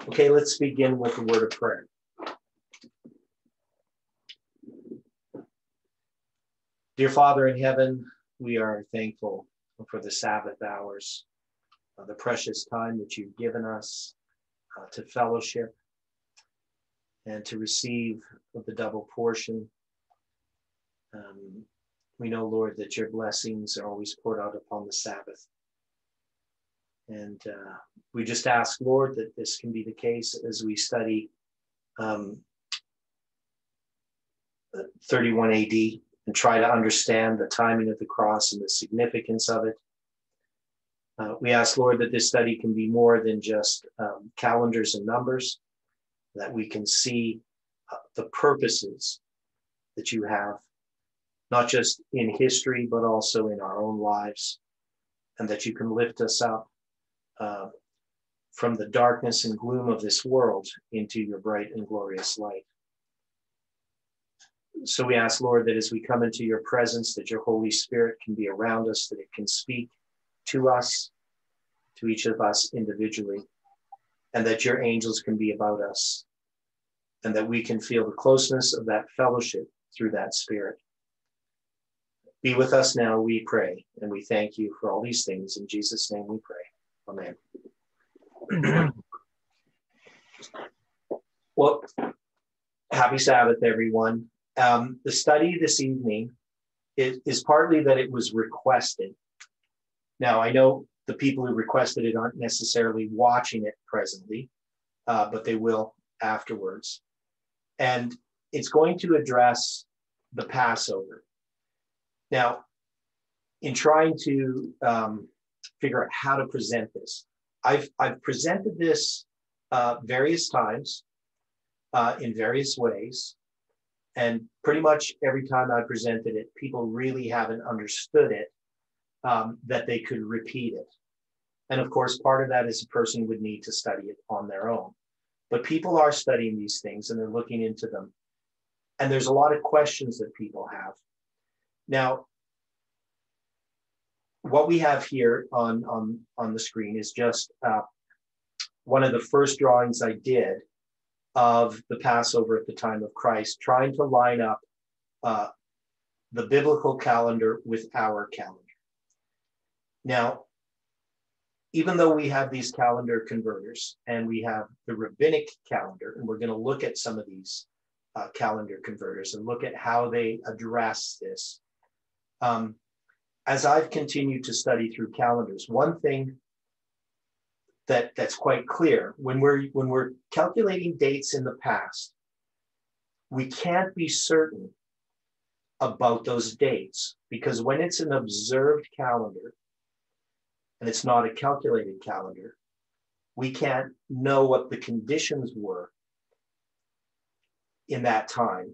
Okay, let's begin with the word of prayer. Dear Father in heaven, we are thankful for the Sabbath hours, the precious time that you've given us to fellowship and to receive the double portion. We know, Lord, that your blessings are always poured out upon the Sabbath. And we just ask, Lord, that this can be the case as we study 31 AD and try to understand the timing of the cross and the significance of it. We ask, Lord, that this study can be more than just calendars and numbers, that we can see the purposes that you have, not just in history, but also in our own lives, and that you can lift us up from the darkness and gloom of this world into your bright and glorious light. So we ask, Lord, that as we come into your presence, that your Holy Spirit can be around us, that it can speak to us, to each of us individually, and that your angels can be about us, and that we can feel the closeness of that fellowship through that Spirit. Be with us now, we pray, and we thank you for all these things. In Jesus' name we pray. Amen. Well, happy Sabbath, everyone. The study this evening is partly that it was requested. Now, I know the people who requested it aren't necessarily watching it presently, but they will afterwards. And it's going to address the Passover. Now, in trying to figure out how to present this, I've presented this various times in various ways. And pretty much every time I presented it, people really haven't understood it, that they could repeat it. And of course, part of that is a person would need to study it on their own. But people are studying these things and they're looking into them. And there's a lot of questions that people have. Now, what we have here on the screen is just one of the first drawings I did of the Passover at the time of Christ, trying to line up the biblical calendar with our calendar. Now, even though we have these calendar converters and we have the rabbinic calendar, and we're going to look at some of these calendar converters and look at how they address this. As I've continued to study through calendars, one thing that's quite clear, when we're calculating dates in the past, we can't be certain about those dates, because when it's an observed calendar and it's not a calculated calendar, we can't know what the conditions were in that time.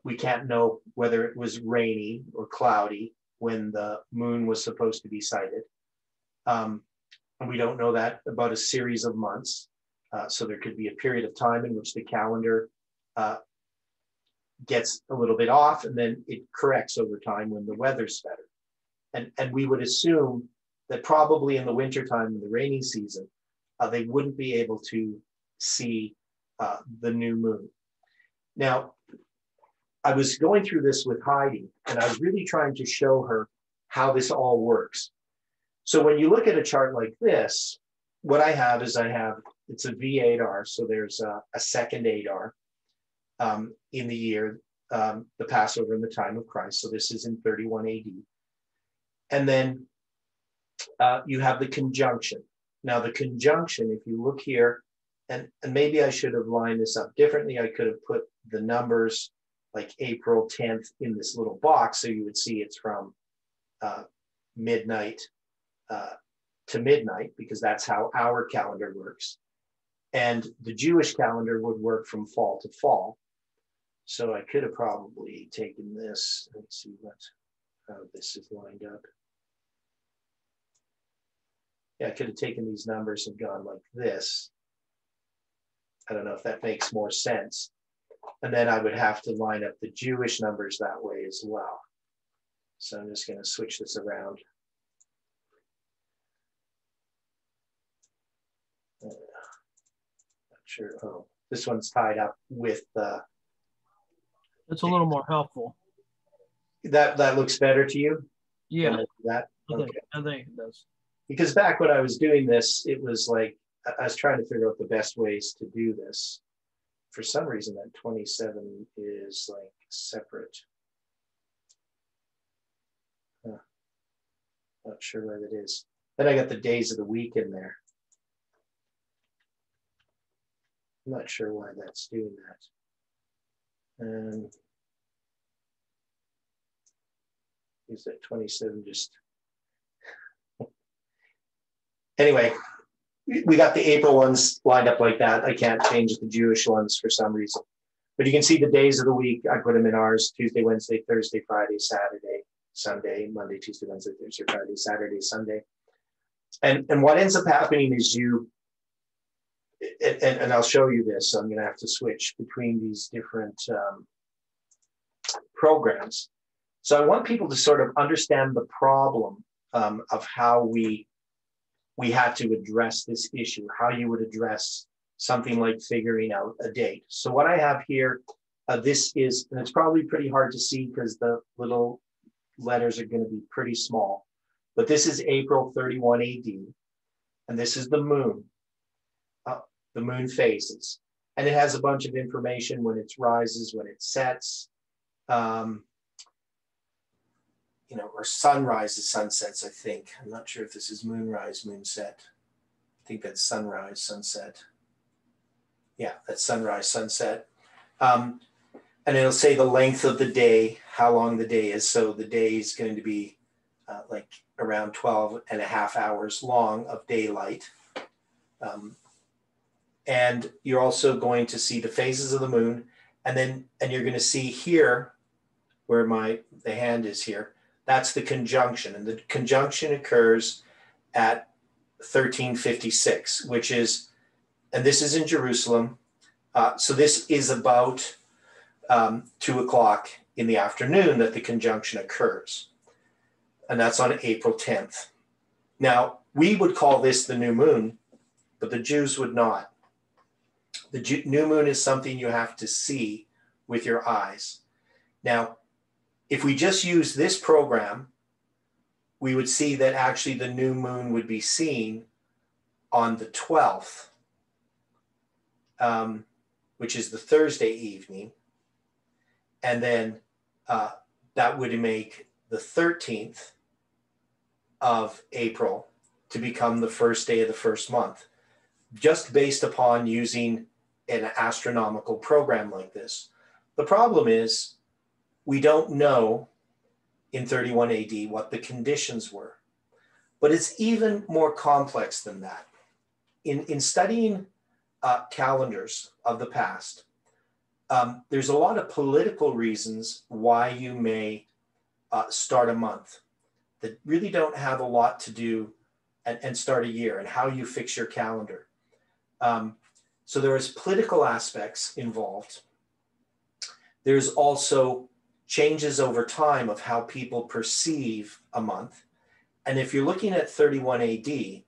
We can't know whether it was rainy or cloudy when the moon was supposed to be sighted. And we don't know that about a series of months. So there could be a period of time in which the calendar gets a little bit off, and then it corrects over time when the weather's better. And we would assume that probably in the wintertime, in the rainy season, they wouldn't be able to see the new moon. Now, I was going through this with Heidi, and I was really trying to show her how this all works. So when you look at a chart like this, what I have is it's a V8R, so there's a second 8R in the year, the Passover in the time of Christ. So this is in 31 AD. And then you have the conjunction. Now the conjunction, if you look here, and maybe I should have lined this up differently. I could have put the numbers like April 10th in this little box, so you would see it's from midnight to midnight, because that's how our calendar works. And the Jewish calendar would work from fall to fall. So I could have probably taken this. Let's see how this is lined up. Yeah, I could have taken these numbers and gone like this. I don't know if that makes more sense. And then I would have to line up the Jewish numbers that way as well. So I'm just going to switch this around. sure. Oh, this one's tied up with the. It's a little more helpful. That looks better to you? Yeah. That? Okay. I think it does. Because back when I was doing this, it was like, I was trying to figure out the best ways to do this. For some reason, that 27 is like separate. Not sure what it is. Then I got the days of the week in there. I'm not sure why that's doing that. And is that 27 just... Anyway, we got the April ones lined up like that. I can't change the Jewish ones for some reason. But you can see the days of the week. I put them in ours: Tuesday, Wednesday, Thursday, Friday, Saturday, Sunday, Monday, Tuesday, Wednesday, Thursday, Friday, Saturday, Sunday. And what ends up happening is and I'll show you this. So I'm going to have to switch between these different programs. So I want people to sort of understand the problem of how we had to address this issue, how you would address something like figuring out a date. So what I have here, this is, and it's probably pretty hard to see because the little letters are going to be pretty small, but this is April 31 AD, and this is the moon phases. And it has a bunch of information when it rises, when it sets, or sunrises, sunsets, I think. I'm not sure if this is moonrise, moonset. I think that's sunrise, sunset. Yeah, that's sunrise, sunset. And it'll say the length of the day, how long the day is. So the day is going to be like around 12 and a half hours long of daylight. And you're also going to see the phases of the moon. And you're going to see here, where the hand is here, that's the conjunction. And the conjunction occurs at 1356, which is, and this is in Jerusalem. So this is about 2 o'clock in the afternoon that the conjunction occurs. And that's on April 10th. Now, we would call this the new moon, but the Jews would not. The new moon is something you have to see with your eyes. Now, if we just use this program, we would see that actually the new moon would be seen on the 12th, which is the Thursday evening. And then that would make the 13th of April to become the first day of the first month, just based upon using an astronomical program like this. The problem is we don't know in 31 AD what the conditions were, but it's even more complex than that. In studying calendars of the past, there's a lot of political reasons why you may start a month that really don't have a lot to do and start a year and how you fix your calendar. So there is political aspects involved. There's also changes over time of how people perceive a month. And if you're looking at 31 AD,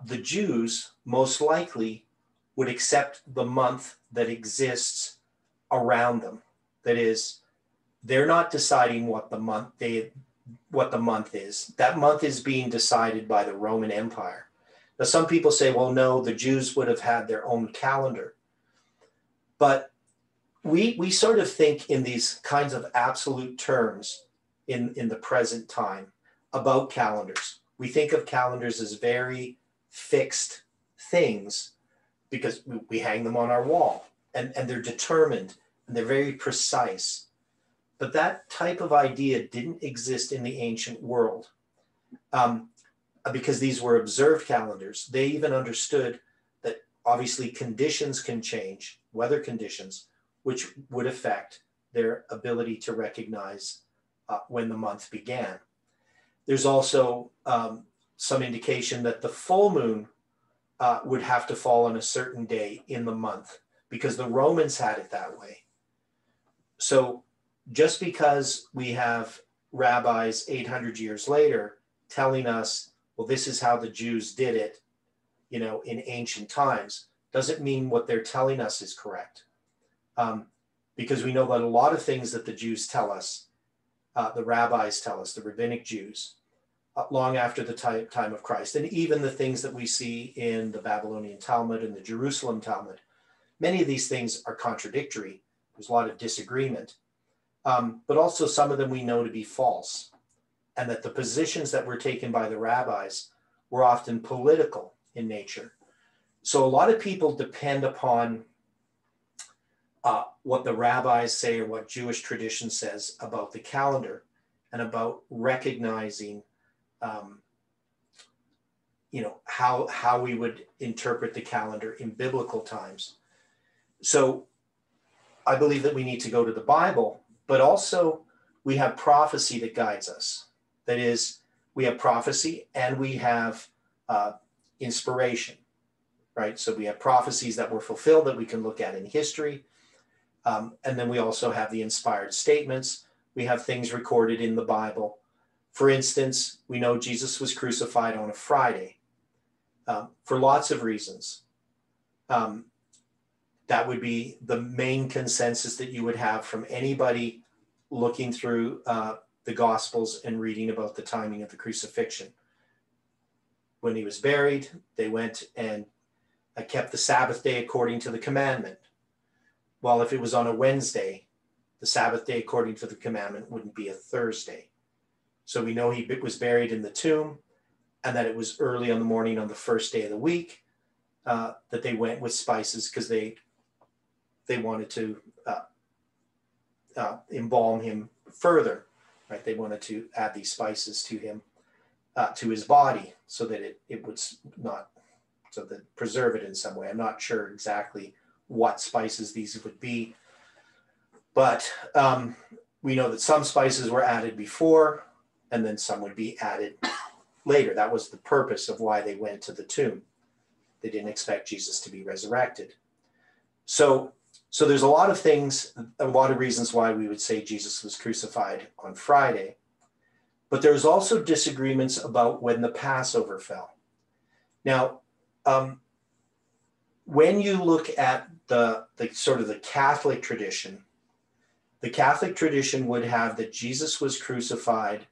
the Jews most likely would accept the month that exists around them. That is, they're not deciding what the month is. That month is being decided by the Roman Empire. Now, some people say, well, no, the Jews would have had their own calendar. But we sort of think in these kinds of absolute terms in the present time about calendars. We think of calendars as very fixed things because we hang them on our wall and they're determined and they're very precise. But that type of idea didn't exist in the ancient world because these were observed calendars. They even understood that obviously conditions can change, weather conditions, which would affect their ability to recognize when the month began. There's also some indication that the full moon would have to fall on a certain day in the month because the Romans had it that way. So just because we have rabbis 800 years later telling us, well, this is how the Jews did it, in ancient times, doesn't mean what they're telling us is correct. Because we know that a lot of things that the Jews tell us, the rabbis tell us, the rabbinic Jews, long after the time of Christ, and even the things that we see in the Babylonian Talmud and the Jerusalem Talmud, many of these things are contradictory. There's a lot of disagreement, but also some of them we know to be false, and that the positions that were taken by the rabbis were often political in nature. So a lot of people depend upon what the rabbis say or what Jewish tradition says about the calendar and about recognizing, how we would interpret the calendar in biblical times. So I believe that we need to go to the Bible, but also we have prophecy that guides us. That is, we have prophecy and we have inspiration, right? So we have prophecies that were fulfilled that we can look at in history. And then we also have the inspired statements. We have things recorded in the Bible. For instance, we know Jesus was crucified on a Friday for lots of reasons. That would be the main consensus that you would have from anybody looking through the Gospels and reading about the timing of the crucifixion. When he was buried, they went and kept the Sabbath day according to the commandment. Well, if it was on a Wednesday, the Sabbath day according to the commandment wouldn't be a Thursday. So we know he was buried in the tomb, and that it was early on the morning on the first day of the week that they went with spices because they wanted to embalm him further, right? They wanted to add these spices to him, to his body, so that it would not, so that preserve it in some way. I'm not sure exactly what spices these would be, but we know that some spices were added before, and then some would be added later. That was the purpose of why they went to the tomb. They didn't expect Jesus to be resurrected. So there's a lot of things, a lot of reasons why we would say Jesus was crucified on Friday. But there's also disagreements about when the Passover fell. Now, when you look at the sort of the Catholic tradition would have that Jesus was crucified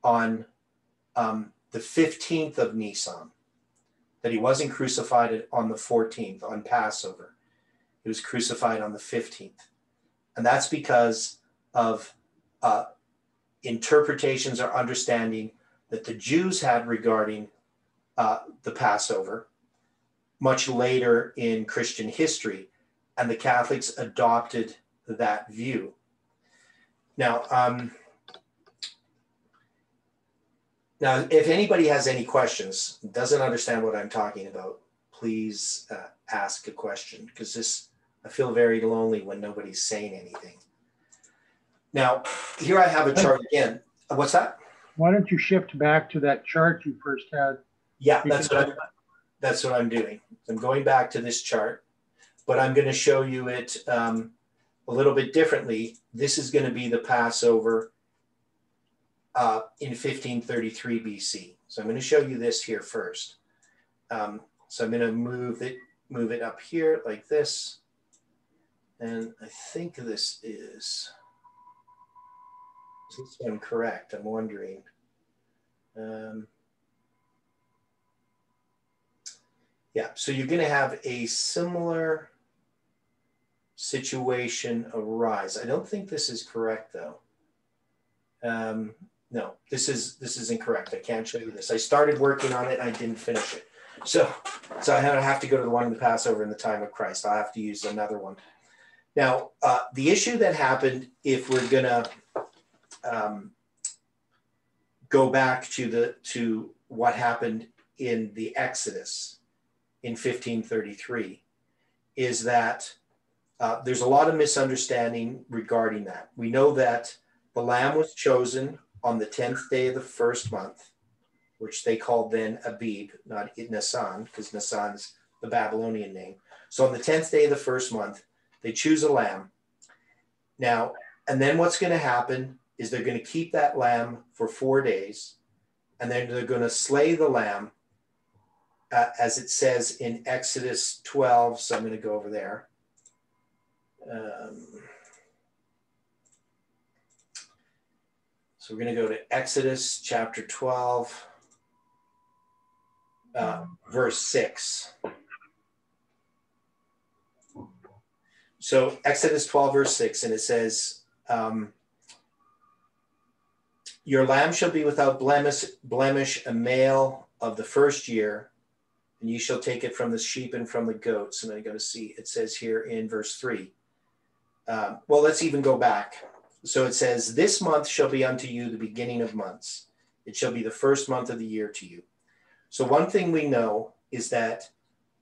on the 15th of Nisan, that he wasn't crucified on the 14th, on Passover. He was crucified on the 15th. And that's because of interpretations or understanding that the Jews had regarding the Passover much later in Christian history, and the Catholics adopted that view. Now, if anybody has any questions, doesn't understand what I'm talking about, please ask a question, because I feel very lonely when nobody's saying anything. Now, here I have a chart again. What's that? Why don't you shift back to that chart you first had? Yeah, that's what I'm doing. I'm going back to this chart, but I'm going to show you it a little bit differently. This is going to be the Passover in 1533 BC. So I'm going to show you this here first. So I'm going to move it up here like this. And I think this is this one correct? I'm wondering. Yeah, so you're going to have a similar situation arise. I don't think this is correct, though. No, this is incorrect. I can't show you this. I started working on it and I didn't finish it. So I have to go to the one in the Passover in the time of Christ. I'll have to use another one. Now, the issue that happened, if we're going to go back to what happened in the Exodus in 1533, is that there's a lot of misunderstanding regarding that. We know that the lamb was chosen on the 10th day of the first month, which they called then Abib, not Nisan, because Nisan's the Babylonian name. So on the 10th day of the first month, they choose a lamb. Now, and then what's going to happen is they're going to keep that lamb for 4 days, and then they're going to slay the lamb as it says in Exodus 12. So I'm going to go over there. So we're going to go to Exodus chapter 12, verse 6. So Exodus 12, verse 6, and it says, your lamb shall be without blemish, a male of the first year, and you shall take it from the sheep and from the goats. And I'm going to see, it says here in verse 3. Well, let's even go back. So it says, this month shall be unto you the beginning of months. It shall be the first month of the year to you. So one thing we know is that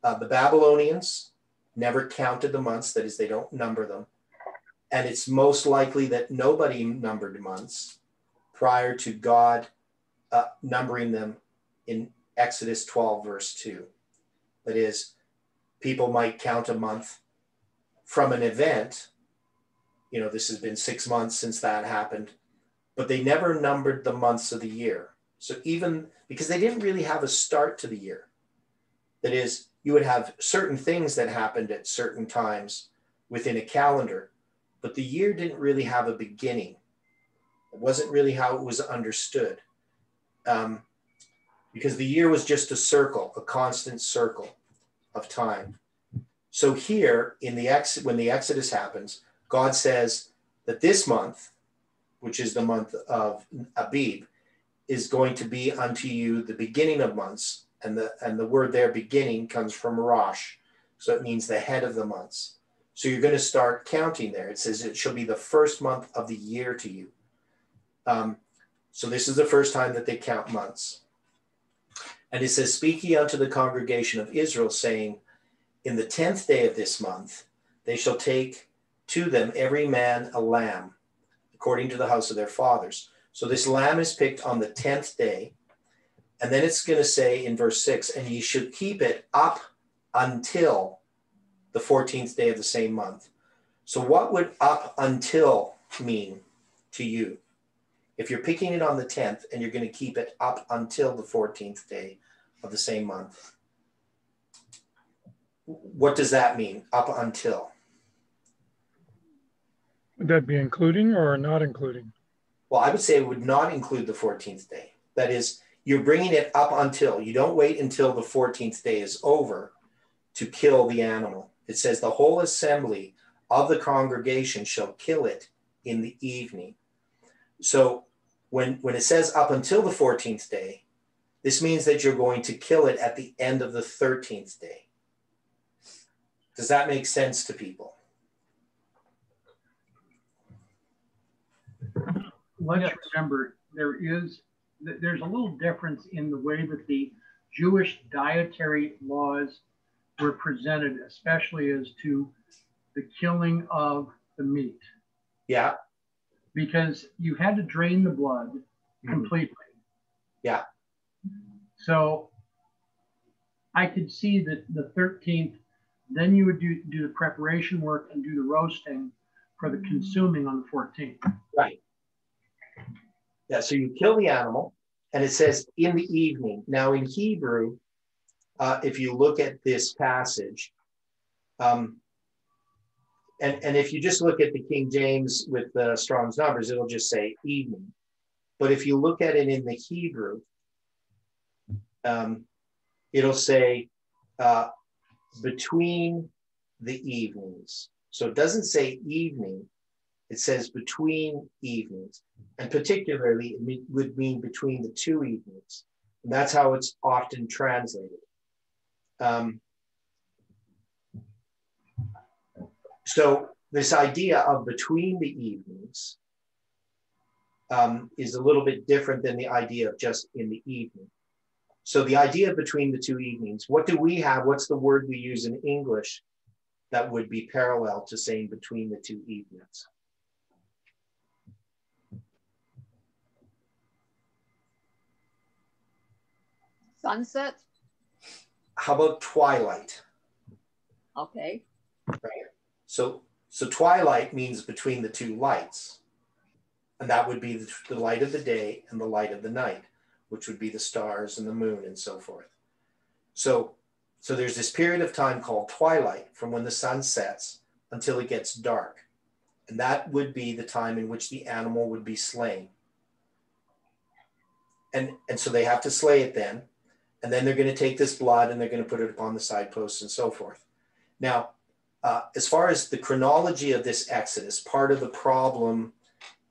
the Babylonians never counted the months. That is, they don't number them. And it's most likely that nobody numbered months prior to God numbering them in Exodus 12, verse 2. That is, people might count a month from an event. You know, this has been 6 months since that happened, but they never numbered the months of the year. So even because they didn't really have a start to the year. That is, you would have certain things that happened at certain times within a calendar, but the year didn't really have a beginning. It wasn't really how it was understood, because the year was just a circle, a constant circle of time. So here in when the Exodus happens, God says that this month, which is the month of Abib, is going to be unto you the beginning of months. And the word there, beginning, comes from Rosh. So it means the head of the months. So you're going to start counting there. It says it shall be the first month of the year to you. So this is the first time that they count months. And it says, speak ye unto the congregation of Israel, saying, in the 10th day of this month, they shall take to them every man a lamb, according to the house of their fathers. So this lamb is picked on the 10th day. And then it's going to say in verse 6, and ye should keep it up until the 14th day of the same month. So what would up until mean to you? If you're picking it on the 10th and you're going to keep it up until the 14th day of the same month, what does that mean, up until? Would that be including or not including? Well, I would say it would not include the 14th day. That is, you're bringing it up until. You don't wait until the 14th day is over to kill the animal. It says the whole assembly of the congregation shall kill it in the evening. So when it says up until the 14th day, this means that you're going to kill it at the end of the 13th day. Does that make sense to people? Let's remember, there's a little difference in the way that the Jewish dietary laws were presented, especially as to the killing of the meat. Yeah. Because you had to drain the blood completely. Yeah. So I could see that the 13th, then you would do the preparation work and do the roasting for the consuming on the 14th. Right. Yeah, so you kill the animal, and it says in the evening. Now in Hebrew, if you look at this passage, and if you just look at the King James with the Strong's numbers, it'll just say evening. But if you look at it in the Hebrew, it'll say between the evenings. So it doesn't say evening, it says between evenings. And particularly, it would mean between the two evenings. And that's how it's often translated. So this idea of between the evenings is a little bit different than the idea of just in the evening. So the idea of between the two evenings, what do we have? What's the word we use in English that would be parallel to saying between the two evenings? Sunset? How about twilight? Okay. Right. So twilight means between the two lights. And that would be the light of the day and the light of the night, which would be the stars and the moon and so forth. So there's this period of time called twilight from when the sun sets until it gets dark. And that would be the time in which the animal would be slain. And so they have to slay it then. And then they're going to take this blood and they're going to put it upon the side posts and so forth. Now, as far as the chronology of this Exodus, part of the problem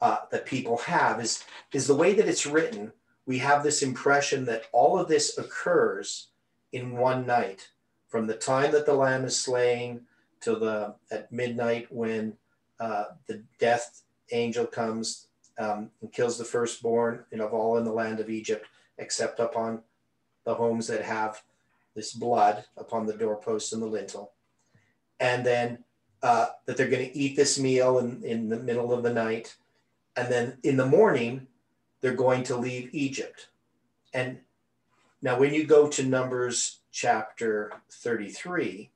that people have is the way that it's written. We have this impression that all of this occurs in one night, from the time that the lamb is slain till at midnight when the death angel comes and kills the firstborn of all in the land of Egypt, except upon the homes that have this blood upon the doorposts and the lintel. And then that they're going to eat this meal in the middle of the night. And then in the morning, they're going to leave Egypt. And now when you go to Numbers chapter 33,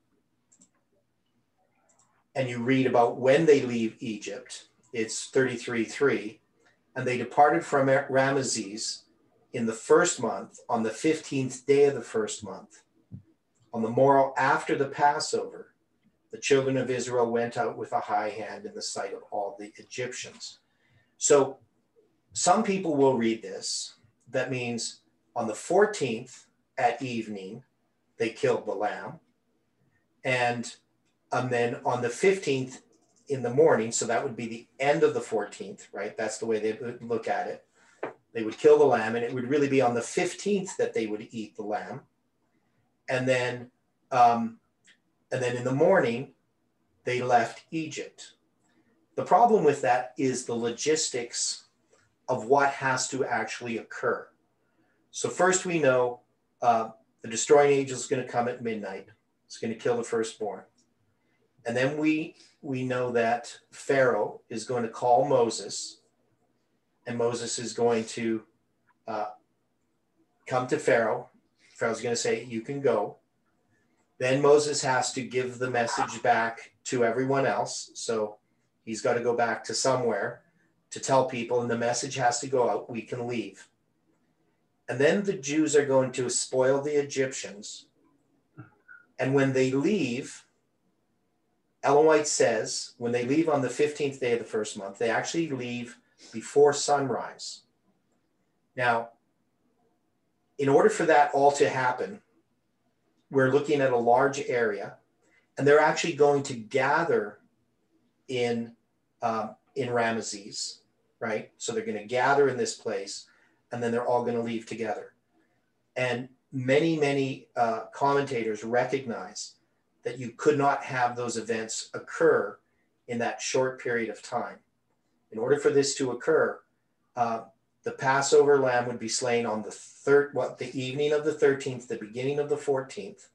and you read about when they leave Egypt, it's 33:3, and they departed from Ramesses in the first month, on the 15th day of the first month. On the morrow after the Passover, the children of Israel went out with a high hand in the sight of all the Egyptians. So some people will read this. That means on the 14th at evening, they killed the lamb. And then on the 15th in the morning, so that would be the end of the 14th, right? That's the way they would look at it. They would kill the lamb, and it would really be on the 15th that they would eat the lamb. And then in the morning, they left Egypt. The problem with that is the logistics of what has to actually occur. So first we know the destroying angel is going to come at midnight. It's going to kill the firstborn. And then we know that Pharaoh is going to call Moses, and Moses is going to come to Pharaoh. Pharaoh's going to say, you can go. Then Moses has to give the message back to everyone else. So he's got to go back to somewhere to tell people, and the message has to go out, we can leave. And then the Jews are going to spoil the Egyptians. And when they leave, Ellen White says, when they leave on the 15th day of the first month, they actually leave before sunrise. Now, in order for that all to happen, we're looking at a large area, and they're actually going to gather in Ramesses, right? So they're going to gather in this place, and then they're all going to leave together. And many commentators recognize that you could not have those events occur in that short period of time. In order for this to occur, the Passover lamb would be slain on the evening of the 13th, the beginning of the 14th.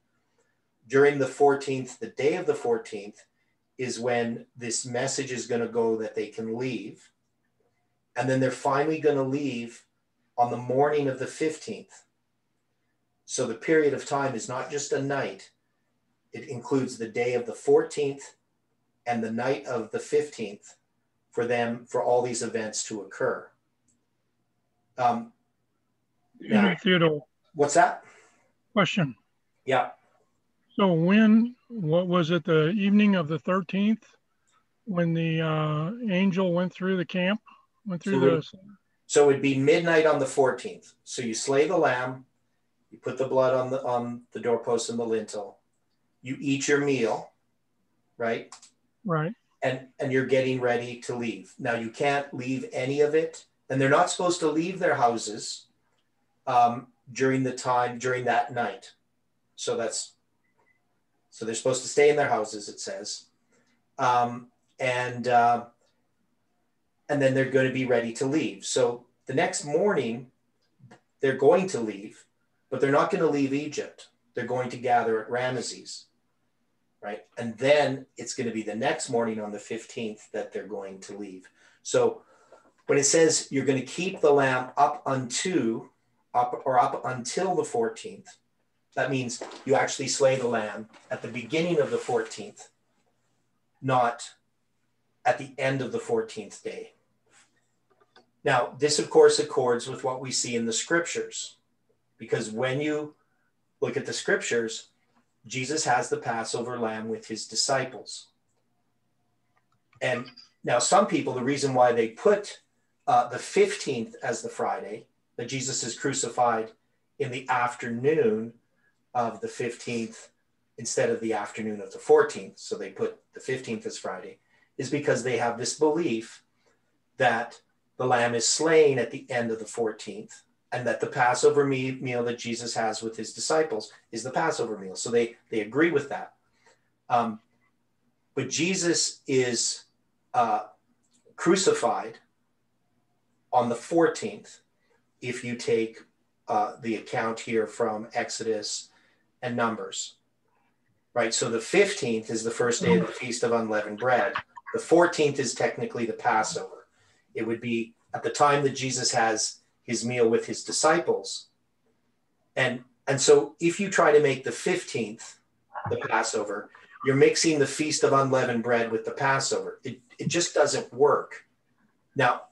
During the 14th, the day of the 14th, is when this message is going to go that they can leave. And then they're finally going to leave on the morning of the 15th. So the period of time is not just a night. It includes the day of the 14th and the night of the 15th for all these events to occur. Now, Theodore. What's that? Question. Yeah. So what was it, the evening of the 13th, when the angel went through the camp? So it'd be midnight on the 14th. So you slay the lamb, you put the blood on the doorpost and the lintel, you eat your meal, right? Right. And you're getting ready to leave. Now you can't leave any of it, and they're not supposed to leave their houses during that night. So they're supposed to stay in their houses, it says. And then they're going to be ready to leave. So the next morning, they're going to leave, but they're not going to leave Egypt. They're going to gather at Ramesses, right? And then it's going to be the next morning on the 15th that they're going to leave. So when it says you're going to keep the lamb up until the 14th, that means you actually slay the lamb at the beginning of the 14th, not at the end of the 14th day. Now, this, of course, accords with what we see in the scriptures, because when you look at the scriptures, Jesus has the Passover lamb with his disciples. And now some people, the reason why they put the 15th as the Friday, that Jesus is crucified in the afternoon of the 15th instead of the afternoon of the 14th, so they put the 15th as Friday, is because they have this belief that the lamb is slain at the end of the 14th, and that the Passover meal that Jesus has with his disciples is the Passover meal. So they agree with that. But Jesus is crucified on the 14th, if you take the account here from Exodus and Numbers, right? So the 15th is the first day of the Feast of Unleavened Bread. The 14th is technically the Passover. It would be at the time that Jesus has his meal with his disciples. And so if you try to make the 15th the Passover, you're mixing the Feast of Unleavened Bread with the Passover. It just doesn't work. Now,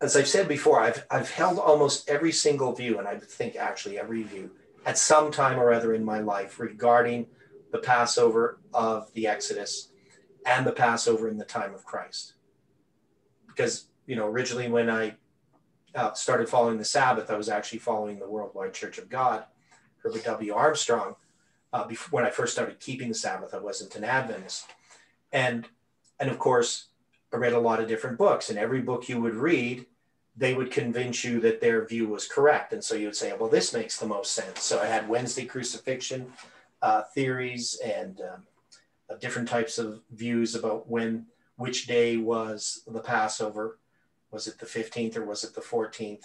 as I've said before, I've held almost every single view, and I think actually every view at some time or other in my life regarding the Passover of the Exodus and the Passover in the time of Christ. Because, originally when I started following the Sabbath, I was actually following the Worldwide Church of God, Herbert W. Armstrong. When I first started keeping the Sabbath, I wasn't an Adventist. And of course, I read a lot of different books, and every book you would read, they would convince you that their view was correct. And so you would say, well, this makes the most sense. So I had Wednesday crucifixion theories and different types of views about which day was the Passover. Was it the 15th or was it the 14th?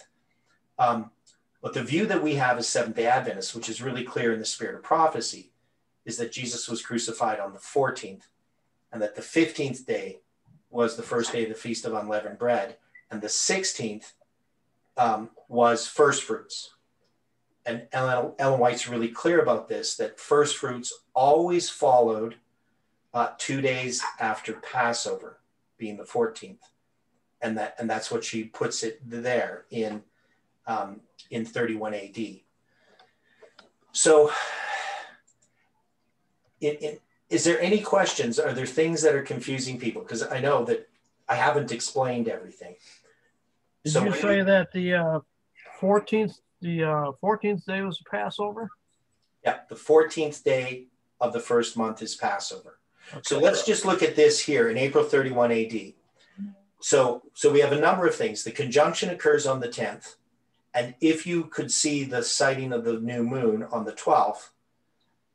But the view that we have as Seventh-day Adventists, which is really clear in the spirit of prophecy, is that Jesus was crucified on the 14th, and that the 15th day was the first day of the Feast of Unleavened Bread, and the 16th was first fruits. And Ellen White's really clear about this, that first fruits always followed 2 days after Passover, being the 14th. And that's what she puts it there in 31 AD. So is there any questions? Are there things that are confusing people? Because I know that I haven't explained everything. Did you say that the 14th day was Passover? Yeah, the 14th day of the first month is Passover. Okay. So let's just look at this here in April 31 AD. So we have a number of things. The conjunction occurs on the 10th. And if you could see the sighting of the new moon on the 12th,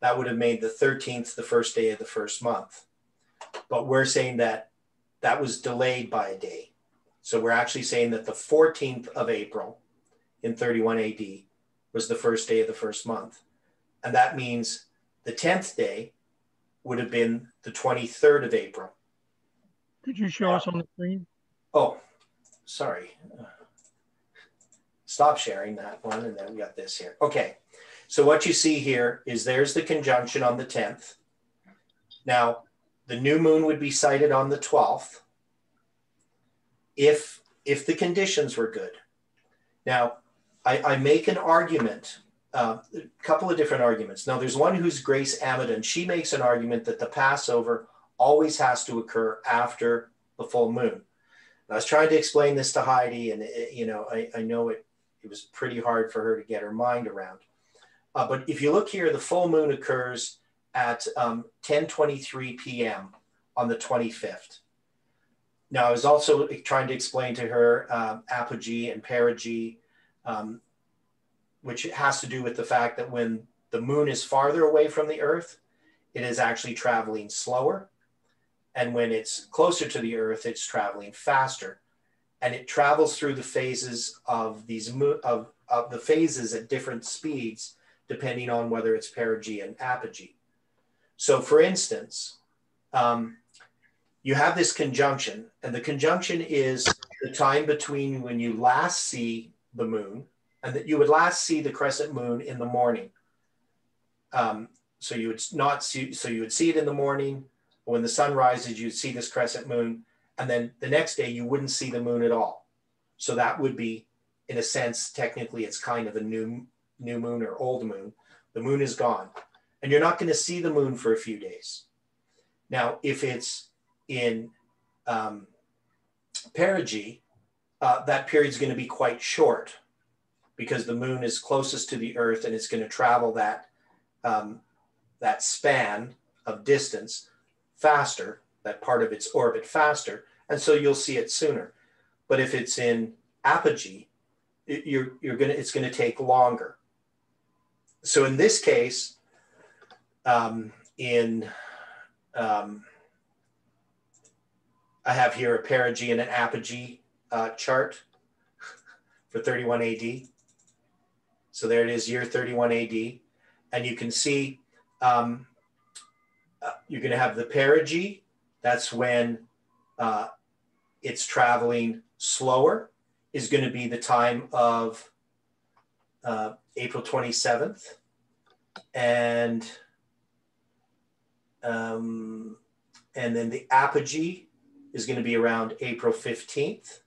that would have made the 13th the first day of the first month. But we're saying that was delayed by a day. So we're actually saying that the 14th of April in 31 AD was the first day of the first month. And that means the 10th day would have been the 23rd of April. Could you show us on the screen? Oh, sorry. Stop sharing that one, and then we got this here. Okay, so what you see here is there's the conjunction on the 10th. Now, the new moon would be sighted on the 12th if the conditions were good. Now, I make an argument, a couple of different arguments. Now, there's one who's Grace Amadon. She makes an argument that the Passover always has to occur after the full moon. I was trying to explain this to Heidi, and I know it was pretty hard for her to get her mind around. But if you look here, the full moon occurs at 10:23 p.m. on the 25th. Now, I was also trying to explain to her apogee and perigee, which has to do with the fact that when the moon is farther away from the earth, it is actually traveling slower. And when it's closer to the earth, it's traveling faster. And it travels through the phases of the phases at different speeds, depending on whether it's perigee and apogee. So for instance, you have this conjunction, and the conjunction is the time between when you last see the moon, and that you would last see the crescent moon in the morning. So you would see it in the morning. When the sun rises, you'd see this crescent moon, and then the next day you wouldn't see the moon at all. So that would be, in a sense, technically it's kind of a new moon or old moon. The moon is gone. And you're not going to see the moon for a few days. Now, if it's in perigee, that period is going to be quite short because the moon is closest to the earth and it's going to travel that, that span of distance faster, that part of its orbit faster. And so you'll see it sooner. But if it's in apogee, it's going to take longer. So in this case, I have here a perigee and an apogee chart for 31 AD. So there it is, year 31 AD. And you can see you're going to have the perigee. That's when it's traveling slower, is going to be the time of April 27th. And then the apogee is going to be around April 15th.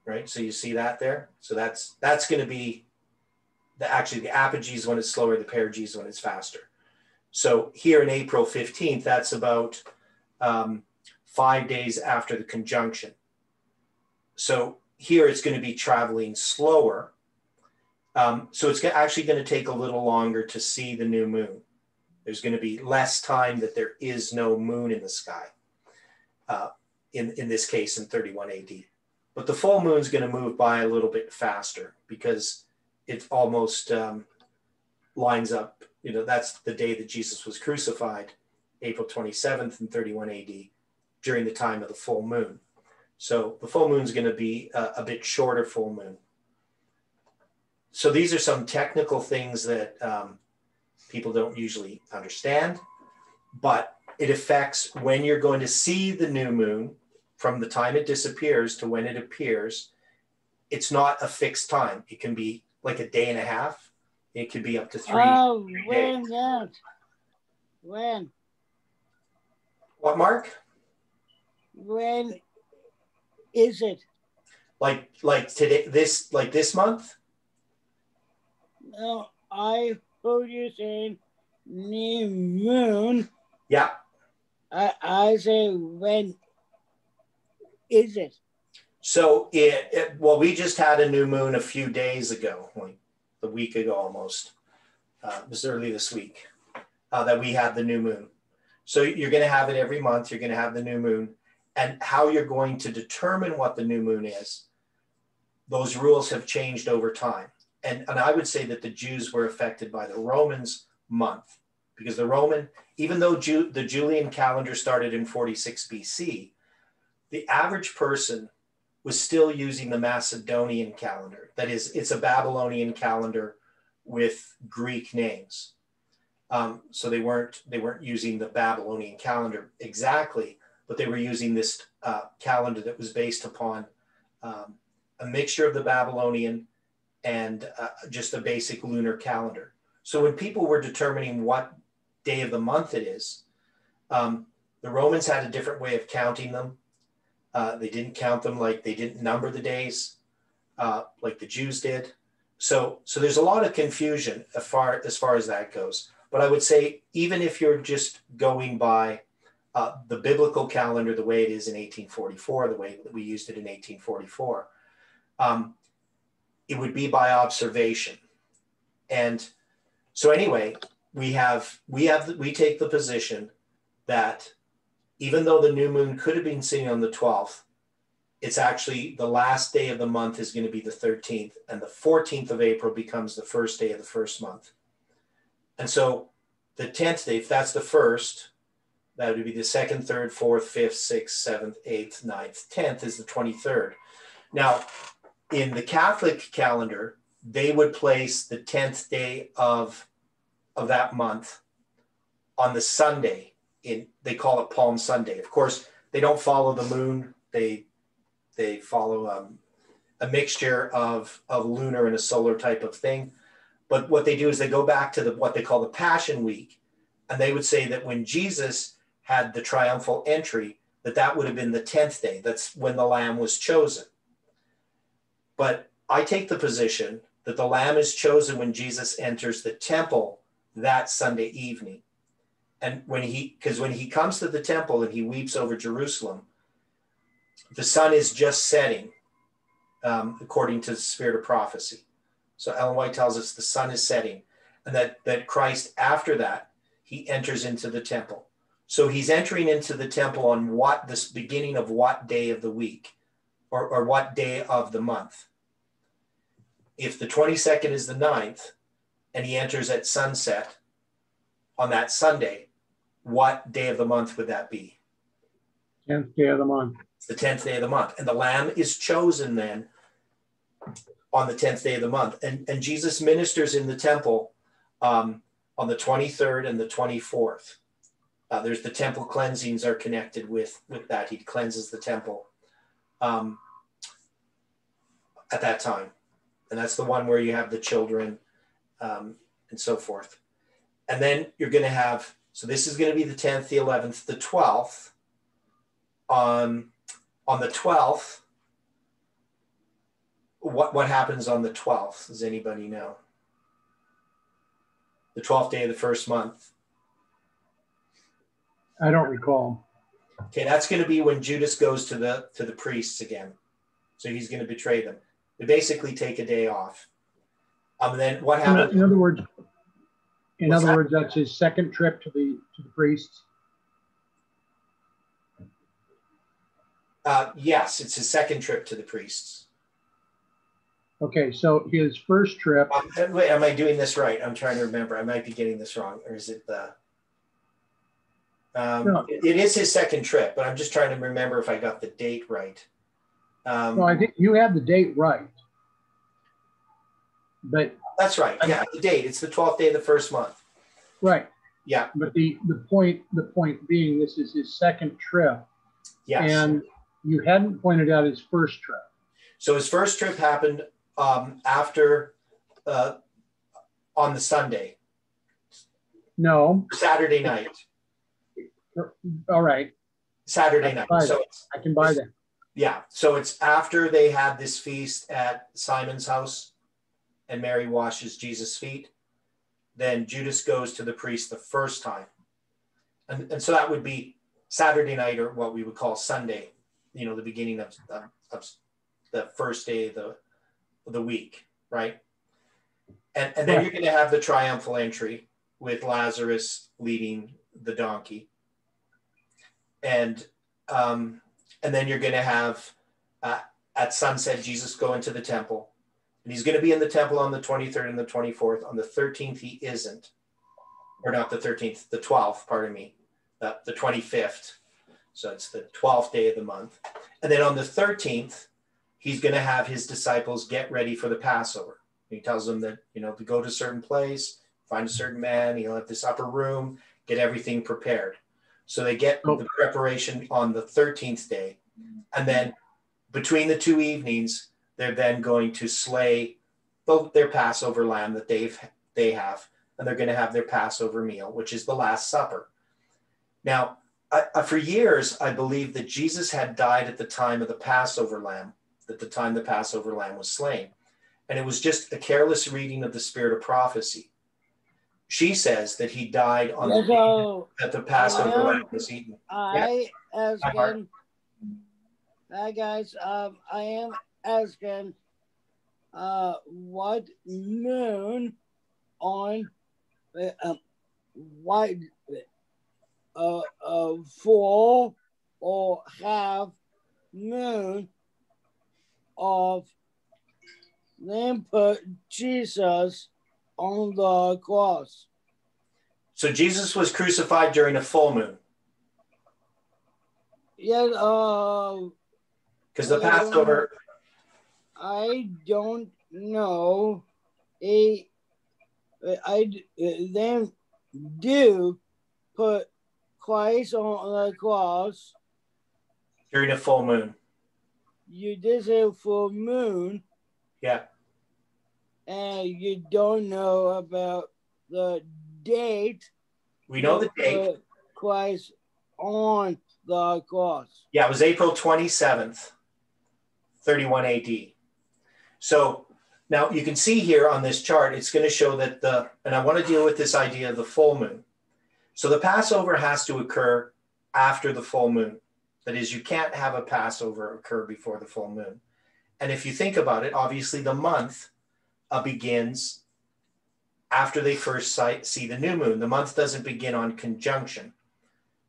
Right, so you see that there. So that's going to be actually the apogee is when it's slower, the perigee is when it's faster. So here in April 15th, that's about 5 days after the conjunction. So here it's going to be traveling slower. So it's actually going to take a little longer to see the new moon. There's going to be less time that there is no moon in the sky, in this case in 31 AD. But the full moon is going to move by a little bit faster because it almost lines up. You know, that's the day that Jesus was crucified, April 27th in 31 AD, during the time of the full moon. So the full moon is going to be a bit shorter full moon. So these are some technical things that people don't usually understand, but it affects when you're going to see the new moon from the time it disappears to when it appears. It's not a fixed time. It can be like a day and a half. It could be up to 3 when days. that? When? What, Mark? When is it? Like today, this month? No, I heard you saying new moon. Yeah. I say when is it? So well, we just had a new moon a few days ago, like a week ago almost. It was early this week that we had the new moon. So you're going to have it every month. You're going to have the new moon. And how you're going to determine what the new moon is, those rules have changed over time. And I would say that the Jews were affected by the Romans' month, because the Roman, even though the Julian calendar started in 46 BC, the average person was still using the Macedonian calendar. That is, it's a Babylonian calendar with Greek names. So they weren't using the Babylonian calendar exactly, but they were using this calendar that was based upon a mixture of the Babylonian and just a basic lunar calendar. So when people were determining what day of the month it is, the Romans had a different way of counting them. They didn't count them like they didn't number the days like the Jews did. So there's a lot of confusion as far as that goes. But I would say even if you're just going by the biblical calendar the way it is in 1844, the way that we used it in 1844, it would be by observation. And so anyway, we take the position that even though the new moon could have been seen on the 12th, it's actually the last day of the month is going to be the 13th, and the 14th of April becomes the first day of the first month. And so the 10th day, if that's the first, that would be the 2nd, 3rd, 4th, 5th, 6th, 7th, 8th, 9th, 10th is the 23rd. Now, in the Catholic calendar, they would place the 10th day of that month on the Sunday. They call it Palm Sunday. Of course, they don't follow the moon. They follow a mixture of lunar and a solar type of thing. But what they do is they go back to what they call the Passion Week, and they would say that when Jesus had the triumphal entry, that would have been the 10th day. That's when the Lamb was chosen. But I take the position that the lamb is chosen when Jesus enters the temple that Sunday evening. And when he comes to the temple and he weeps over Jerusalem, the sun is just setting, according to the spirit of prophecy. So Ellen White tells us the sun is setting, and that Christ, after that, he enters into the temple. So he's entering into the temple on this beginning of what day of the week, or what day of the month. If the 22nd is the 9th, and he enters at sunset on that Sunday, what day of the month would that be? 10th day of the month. It's the 10th day of the month. And the lamb is chosen then on the 10th day of the month. And Jesus ministers in the temple on the 23rd and the 24th. There's the temple cleansings are connected with that. He cleanses the temple at that time. And that's the one where you have the children and so forth. And then you're going to have, so this is going to be the 10th, the 11th, the 12th. On the 12th, what happens on the 12th? Does anybody know? The 12th day of the first month. I don't recall. Okay, that's going to be when Judas goes to the priests again. So he's going to betray them. They basically take a day off. And then what happens? In other words, that's his second trip to the priests. Yes, it's his second trip to the priests. Okay, so his first trip. Wait, am I doing this right? I'm trying to remember. I might be getting this wrong. Or is it the... No. It is his second trip, but I'm just trying to remember if I got the date right. No, I think you have the date right. But that's right. Yeah, the date. It's the 12th day of the first month. Right. Yeah. But the point being, this is his second trip. Yes. And you hadn't pointed out his first trip. So his first trip happened after on the Sunday. No. Saturday night. All right. Saturday night. So I can buy that. Yeah. So it's after they had this feast at Simon's house and Mary washes Jesus' feet. Then Judas goes to the priest the first time. And so that would be Saturday night, or what we would call Sunday, the beginning of the first day of the week, right? And then you're going to have the triumphal entry with Lazarus leading the donkey. And then you're going to have at sunset, Jesus go into the temple. And he's going to be in the temple on the 23rd and the 24th. On the 13th, he isn't. Or not the 13th, the 12th, pardon me. The 25th. So it's the 12th day of the month. And then on the 13th, he's going to have his disciples get ready for the Passover. He tells them that, to go to a certain place, find a certain man, he'll have this upper room, get everything prepared. So they get the preparation on the 13th day. And then between the two evenings, they're then going to slay their Passover lamb that they have, and they're going to have their Passover meal, which is the Last Supper. Now, for years, I believed that Jesus had died at the time of the Passover lamb, at the time the Passover lamb was slain. And it was just a careless reading of the spirit of prophecy. She says that he died on the day that the Passover lamb was eaten. Hi guys, I am asking what moon on what full or half moon of then put Jesus on the cross. So Jesus was crucified during a full moon. Yeah, because the Passover. I don't know. I then do put Christ on the cross During a full moon. You did say full moon. Yeah. And you don't know about the date. We know the date. Christ on the cross. Yeah, it was April 27th, 31 AD. So Now you can see here on this chart, it's going to show that and I want to deal with this idea of the full moon. So the Passover has to occur after the full moon. That is, you can't have a Passover occur before the full moon. And if you think about it, obviously the month begins after they first see the new moon. The month doesn't begin on conjunction.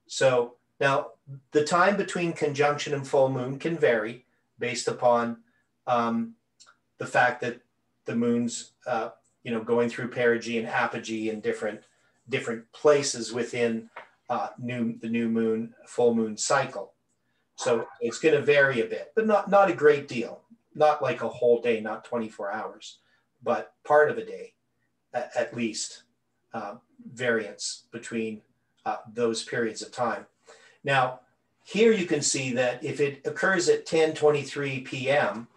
So now the time between conjunction and full moon can vary based upon the fact that the moon's, going through perigee and apogee in different places within the new moon, full moon cycle. So it's going to vary a bit, but not a great deal. Not like a whole day, not 24 hours, but part of a day, at least, variance between those periods of time. Now, here you can see that if it occurs at 10:23 p.m.,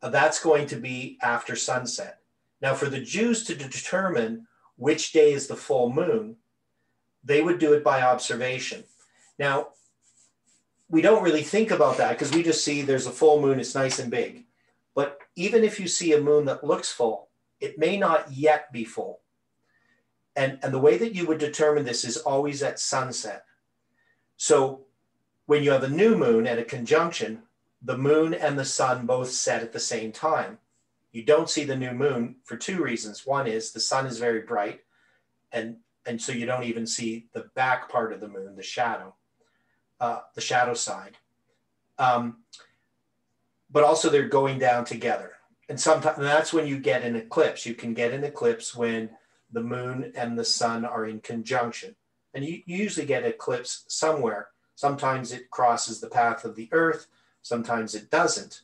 that's going to be after sunset. Now, for the Jews to determine which day is the full moon, they would do it by observation. Now, we don't really think about that because we just see there's a full moon, it's nice and big. But even if you see a moon that looks full, it may not yet be full. And the way that you would determine this is always at sunset. So when you have a new moon at a conjunction, the moon and the sun both set at the same time. You don't see the new moon for two reasons. One is the sun is very bright, and so you don't even see the back part of the moon, the shadow side. But also they're going down together. And sometimes that's when you get an eclipse. You can get an eclipse when the moon and the sun are in conjunction. And you usually get an eclipse somewhere. Sometimes it crosses the path of the earth. Sometimes it doesn't.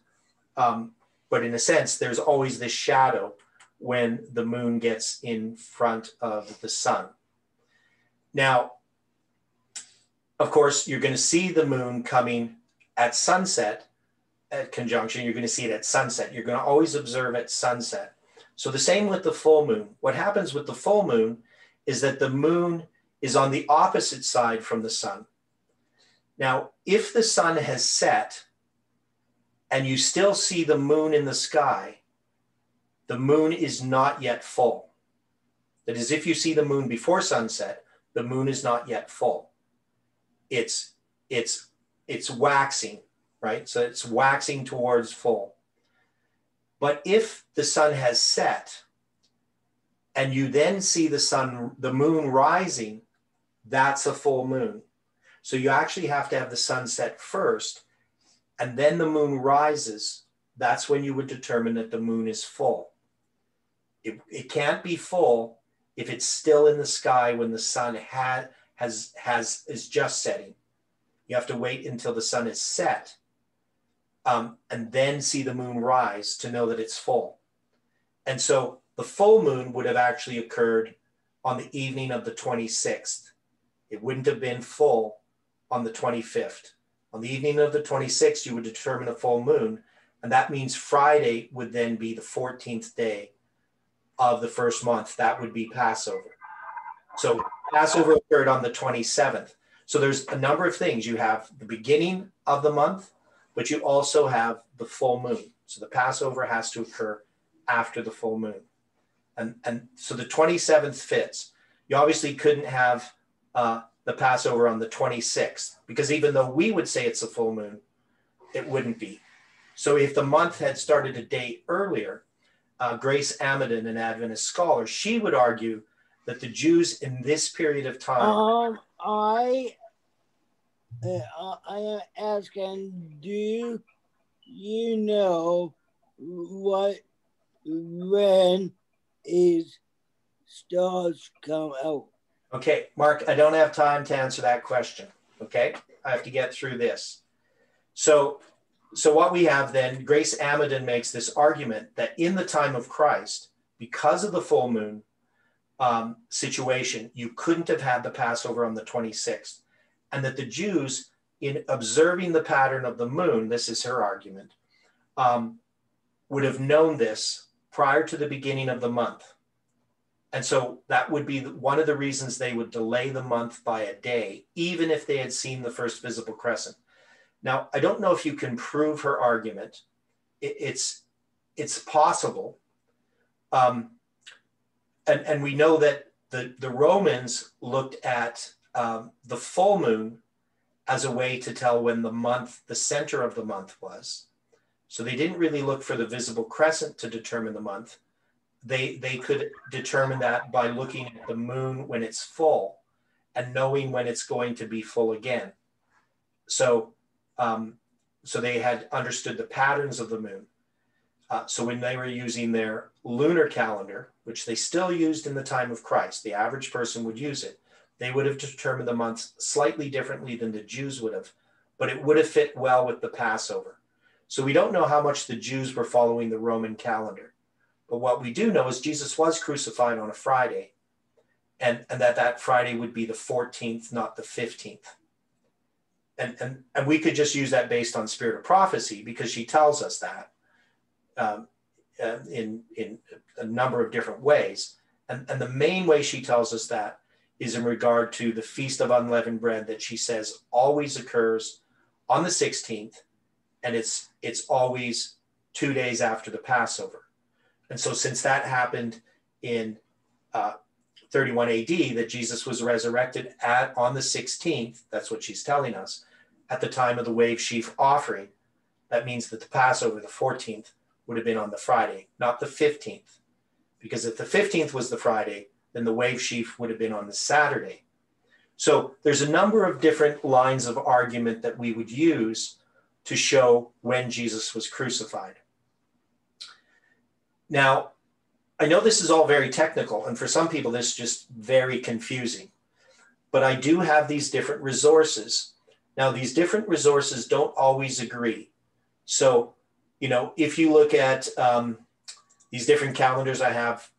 But in a sense, there's always this shadow when the moon gets in front of the sun. Now, of course, you're going to see the moon coming at sunset, at conjunction. You're going to see it at sunset. You're going to always observe at sunset. So the same with the full moon. What happens with the full moon is that the moon is on the opposite side from the sun. Now, if the sun has set and you still see the moon in the sky, the moon is not yet full. That is, if you see the moon before sunset, the moon is not yet full. It's waxing, right? So it's waxing towards full. But if the sun has set and you then see the moon rising, that's a full moon. So you actually have to have the sun set first, and then the moon rises. That's when you would determine that the moon is full. It can't be full if it's still in the sky when the sun is just setting. You have to wait until the sun is set and then see the moon rise to know that it's full. And so the full moon would have actually occurred on the evening of the 26th. It wouldn't have been full on the 25th. On the evening of the 26th, you would determine a full moon, and that means Friday would then be the 14th day of the first month. That would be Passover. So Passover occurred on the 27th. So there's a number of things. You have the beginning of the month, but you also have the full moon. So the Passover has to occur after the full moon. And so the 27th fits. You obviously couldn't have the Passover on the 26th, because even though we would say it's a full moon, it wouldn't be. So if the month had started a day earlier, Grace Amadon, an Adventist scholar, she would argue that the Jews in this period of time. I am asking, do you know when is stars come out? Okay, Mark, I don't have time to answer that question. Okay, I have to get through this. So what we have then, Grace Amadon makes this argument that in the time of Christ, because of the full moon situation, you couldn't have had the Passover on the 26th. And that the Jews, in observing the pattern of the moon, this is her argument, would have known this prior to the beginning of the month. And so that would be one of the reasons they would delay the month by a day, even if they had seen the first visible crescent. Now, I don't know if you can prove her argument. It's it's possible. And we know that the Romans looked at the full moon as a way to tell when the center of the month was. So they didn't really look for the visible crescent to determine the month. They could determine that by looking at the moon when it's full and knowing when it's going to be full again. So they had understood the patterns of the moon. So when they were using their lunar calendar, which they still used in the time of Christ, the average person would use it. They would have determined the months slightly differently than the Jews would have, but it would have fit well with the Passover. So we don't know how much the Jews were following the Roman calendar. But what we do know is Jesus was crucified on a Friday, and that Friday would be the 14th, not the 15th. And we could just use that based on spirit of prophecy, because she tells us that in a number of different ways. And the main way she tells us that is in regard to the Feast of Unleavened Bread, that she says always occurs on the 16th, and it's always 2 days after the Passover. And so since that happened in 31 AD, that Jesus was resurrected on the 16th, that's what she's telling us, at the time of the wave sheaf offering, that means that the Passover, the 14th, would have been on the Friday, not the 15th. Because if the 15th was the Friday, then the wave sheaf would have been on the Saturday. So there's a number of different lines of argument that we would use to show when Jesus was crucified. Now, I know this is all very technical, and for some people, this is just very confusing. But I do have these different resources. Now, these different resources don't always agree. So, if you look at these different calendars I have,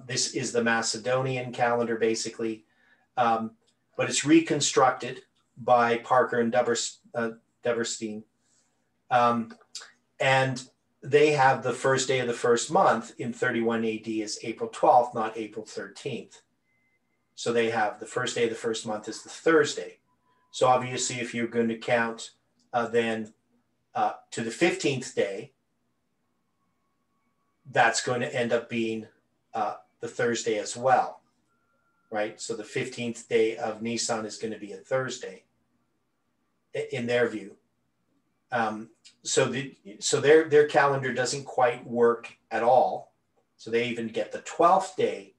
this is the Macedonian calendar, basically. But it's reconstructed by Parker and Deverstein. And they have the first day of the first month in 31 AD is April 12th, not April 13th. So they have the first day of the first month is the Thursday. So obviously, if you're going to count then to the 15th day, that's going to end up being the Thursday as well, right? So the 15th day of Nisan is going to be a Thursday in their view. So their calendar doesn't quite work at all. So they even get the 12th day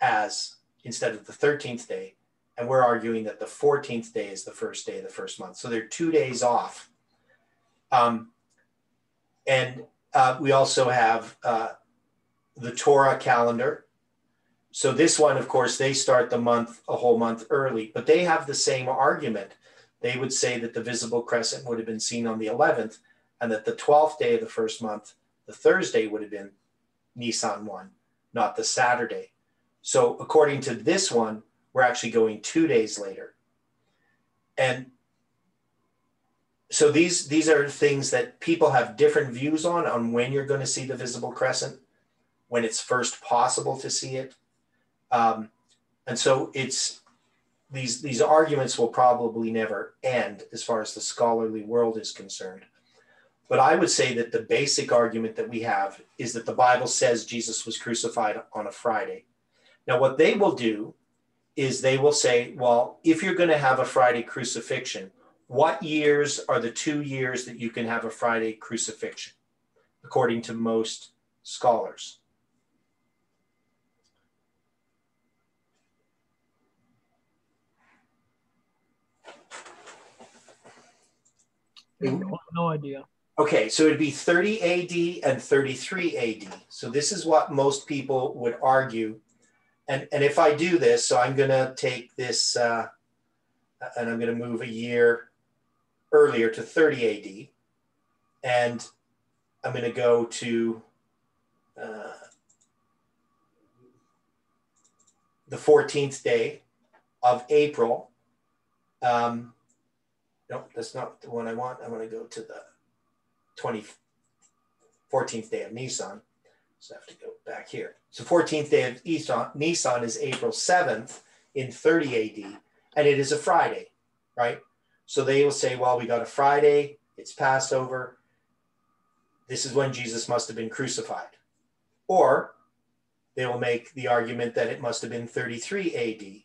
as instead of the 13th day. And we're arguing that the 14th day is the first day of the first month. So they're 2 days off. We also have the Torah calendar. So this one, of course, they start the month a whole month early, but they have the same argument. They would say that the visible crescent would have been seen on the 11th, and that the 12th day of the first month, the Thursday, would have been Nisan 1, not the Saturday. So according to this one, we're actually going 2 days later. And so these are things that people have different views on when you're going to see the visible crescent, when it's first possible to see it. And so it's these arguments will probably never end as far as the scholarly world is concerned. But I would say that the basic argument that we have is that the Bible says Jesus was crucified on a Friday. Now, what they will do is they will say, well, if you're going to have a Friday crucifixion, what years are the 2 years that you can have a Friday crucifixion, according to most scholars? No idea. Okay, so it'd be 30 AD and 33 AD. So this is what most people would argue. And if I do this, so I'm going to take this and I'm going to move a year earlier to 30 AD. And I'm going to go to the 14th day of April. No, that's not the one I want. I want to go to the 14th day of Nisan. So I have to go back here. So 14th day of Nisan is April 7th in 30 AD, and it is a Friday, right? So they will say, well, we got a Friday, it's Passover. this is when Jesus must have been crucified. Or they will make the argument that it must have been 33 AD.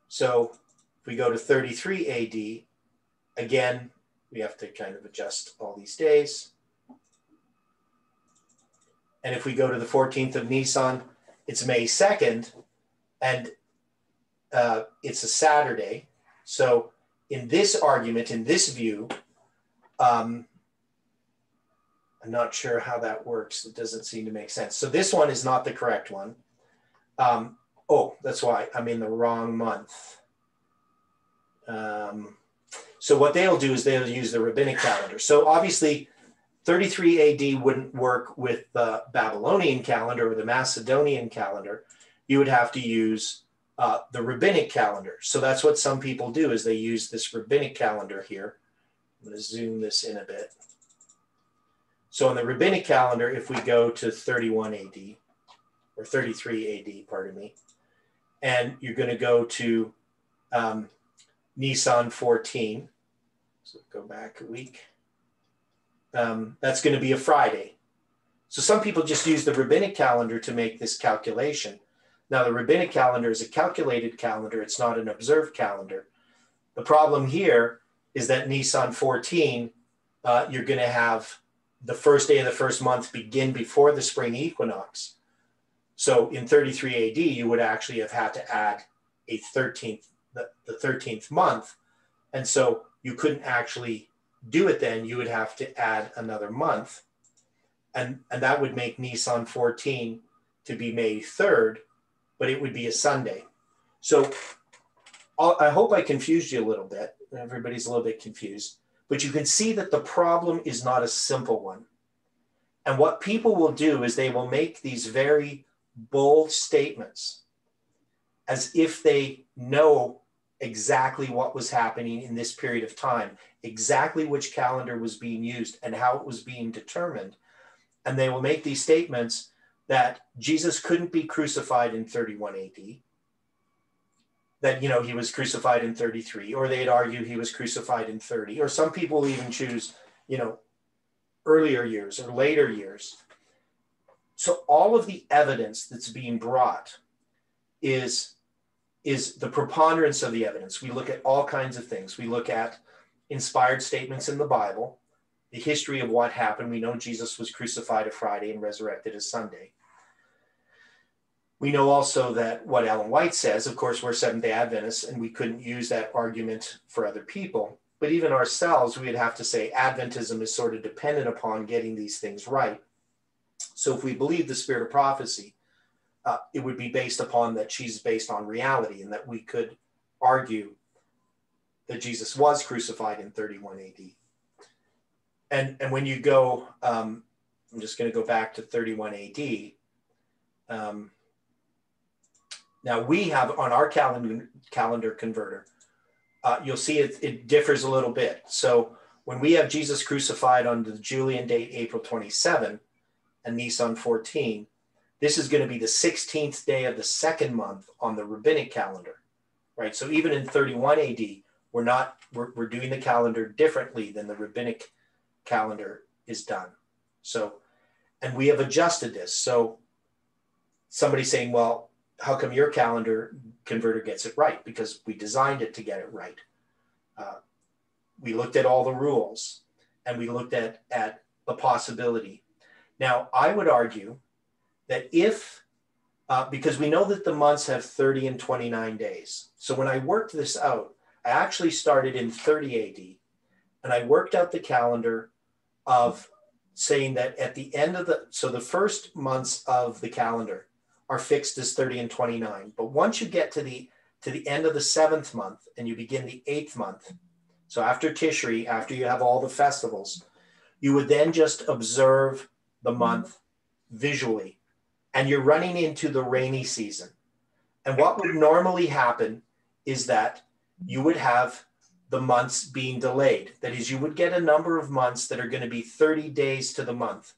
So if we go to 33 AD, again, we have to kind of adjust all these days. And if we go to the 14th of Nisan, it's May 2nd, and it's a Saturday. So in this argument, in this view, I'm not sure how that works. It doesn't seem to make sense. So this one is not the correct one. Oh, that's why I'm in the wrong month. So what they'll do is they'll use the rabbinic calendar. So obviously 33 AD wouldn't work with the Babylonian calendar or the Macedonian calendar. You would have to use the rabbinic calendar. So that's what some people do, is they use this rabbinic calendar here. I'm going to zoom this in a bit. So in the rabbinic calendar, if we go to 31 AD, or 33 AD, pardon me, and you're going to go to Nisan 14, so go back a week, that's going to be a Friday. So some people just use the rabbinic calendar to make this calculation. Now, the rabbinic calendar is a calculated calendar. It's not an observed calendar. The problem here is that Nisan 14, you're going to have the first day of the first month begin before the spring equinox. So in 33 AD, you would actually have had to add a 13th, the 13th month. And so you couldn't actually do it then. You would have to add another month. And that would make Nisan 14 to be May 3rd, but it would be a Sunday. So I hope I confused you a little bit. Everybody's a little bit confused. But you can see that the problem is not a simple one. And what people will do is they will make these very bold statements as if they know exactly what was happening in this period of time, exactly which calendar was being used and how it was being determined. And they will make these statements that Jesus couldn't be crucified in 31 AD, that, you know, he was crucified in 33, or they'd argue he was crucified in 30, or some people even choose, you know, earlier years or later years. So all of the evidence that's being brought is the preponderance of the evidence. We look at all kinds of things. We look at inspired statements in the Bible, the history of what happened. We know Jesus was crucified a Friday and resurrected a Sunday. We know also that what Ellen White says, of course, we're Seventh-day Adventists, and we couldn't use that argument for other people. But even ourselves, we'd have to say Adventism is sort of dependent upon getting these things right. So if we believe the spirit of prophecy, it would be based upon that she's based on reality, and that we could argue that Jesus was crucified in 31 AD. And when you go, I'm just going to go back to 31 AD. Now we have on our calendar converter, you'll see it differs a little bit. So when we have Jesus crucified on the Julian date, April 27, and Nisan 14, this is going to be the 16th day of the second month on the rabbinic calendar, right? So even in 31 AD, we're doing the calendar differently than the rabbinic calendar is done. So, and we have adjusted this. So somebody's saying, well, how come your calendar converter gets it right? Because we designed it to get it right. We looked at all the rules, and we looked at the possibility. Now, I would argue that if, because we know that the months have 30 and 29 days. So when I worked this out, I actually started in 30 AD, and I worked out the calendar of saying that at the end of the first months of the calendar are fixed as 30 and 29. But once you get to the end of the 7th month and you begin the 8th month, so after Tishri, after you have all the festivals, you would then just observe the month visually, and you're running into the rainy season. And what would normally happen is that you would have the months being delayed. That is, you would get a number of months that are going to be 30 days to the month,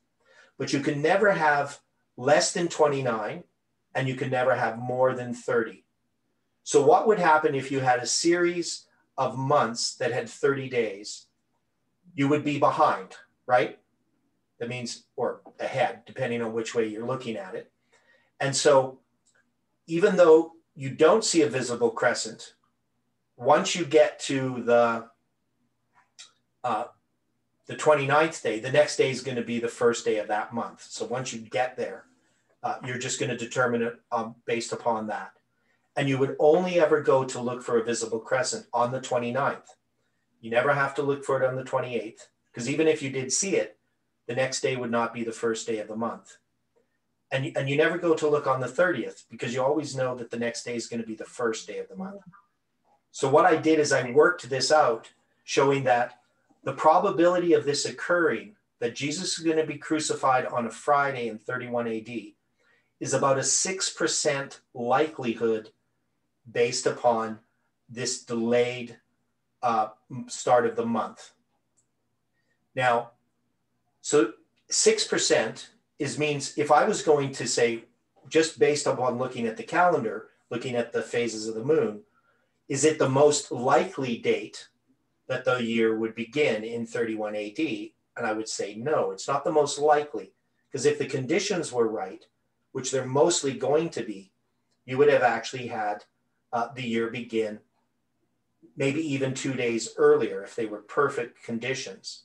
but you can never have less than 29, and you can never have more than 30. So what would happen if you had a series of months that had 30 days? You would be behind, right? That means, or ahead, depending on which way you're looking at it. And so even though you don't see a visible crescent, once you get to the 29th day, the next day is going to be the first day of that month. So once you get there, you're just going to determine it based upon that. And you would only ever go to look for a visible crescent on the 29th. You never have to look for it on the 28th, because even if you did see it, the next day would not be the first day of the month. And you never go to look on the 30th, because you always know that the next day is going to be the first day of the month. So what I did is I worked this out, showing that the probability of this occurring, that Jesus is going to be crucified on a Friday in 31 AD, is about a 6% likelihood based upon this delayed start of the month. Now, so 6% means if I was going to say, just based upon looking at the calendar, looking at the phases of the moon, is it the most likely date that the year would begin in 31 AD? And I would say, no, it's not the most likely, because if the conditions were right, which they're mostly going to be, you would have actually had the year begin maybe even 2 days earlier if they were perfect conditions.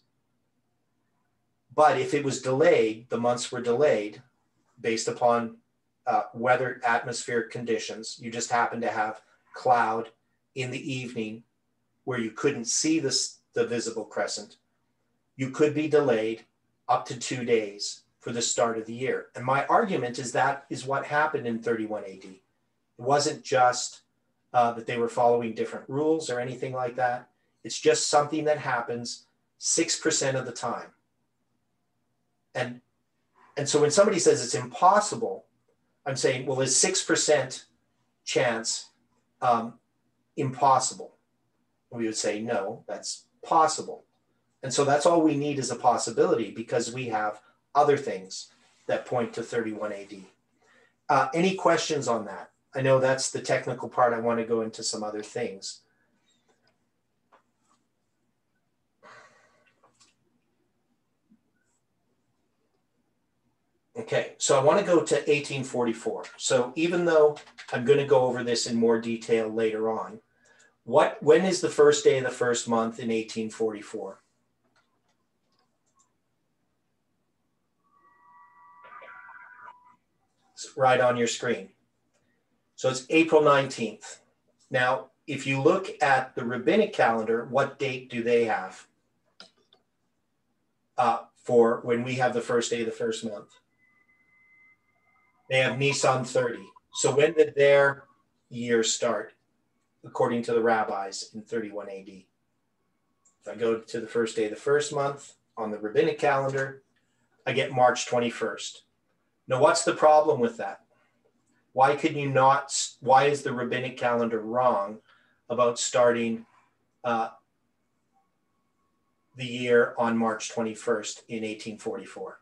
But if it was delayed, the months were delayed based upon weather, atmospheric conditions. You just happened to have cloud in the evening where you couldn't see the visible crescent. You could be delayed up to 2 days for the start of the year. And my argument is that is what happened in 31 AD. It wasn't just that they were following different rules or anything like that. It's just something that happens 6% of the time. And so when somebody says it's impossible, I'm saying, well, is 6% chance impossible? We would say, no, that's possible. And so that's all we need is a possibility, because we have other things that point to 31 AD. Any questions on that? I know that's the technical part. I want to go into some other things. Okay, so I want to go to 1844. So even though I'm going to go over this in more detail later on, when is the first day of the first month in 1844? It's right on your screen. So it's April 19th. Now, if you look at the rabbinic calendar, what date do they have for when we have the first day of the first month? They have Nisan 30. So when did their year start, according to the rabbis, in 31 AD? If I go to the first day of the first month on the rabbinic calendar, I get March 21st. Now, what's the problem with that? Why is the rabbinic calendar wrong about starting the year on March 21st in 1844?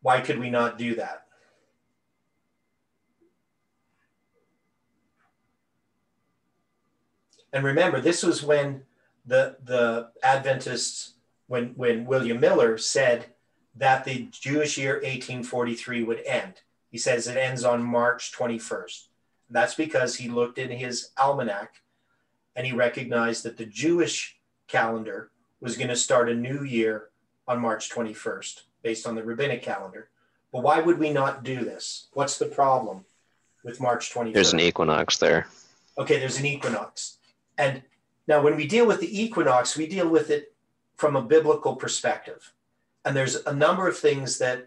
Why could we not do that? And remember, this was when the Adventists, when William Miller said that the Jewish year 1843 would end. He says it ends on March 21st. That's because he looked in his almanac and he recognized that the Jewish calendar was going to start a new year on March 21st based on the rabbinic calendar. But why would we not do this? What's the problem with March 21st? There's an equinox there. Okay, there's an equinox. And now when we deal with the equinox, we deal with it from a biblical perspective. And there's a number of things that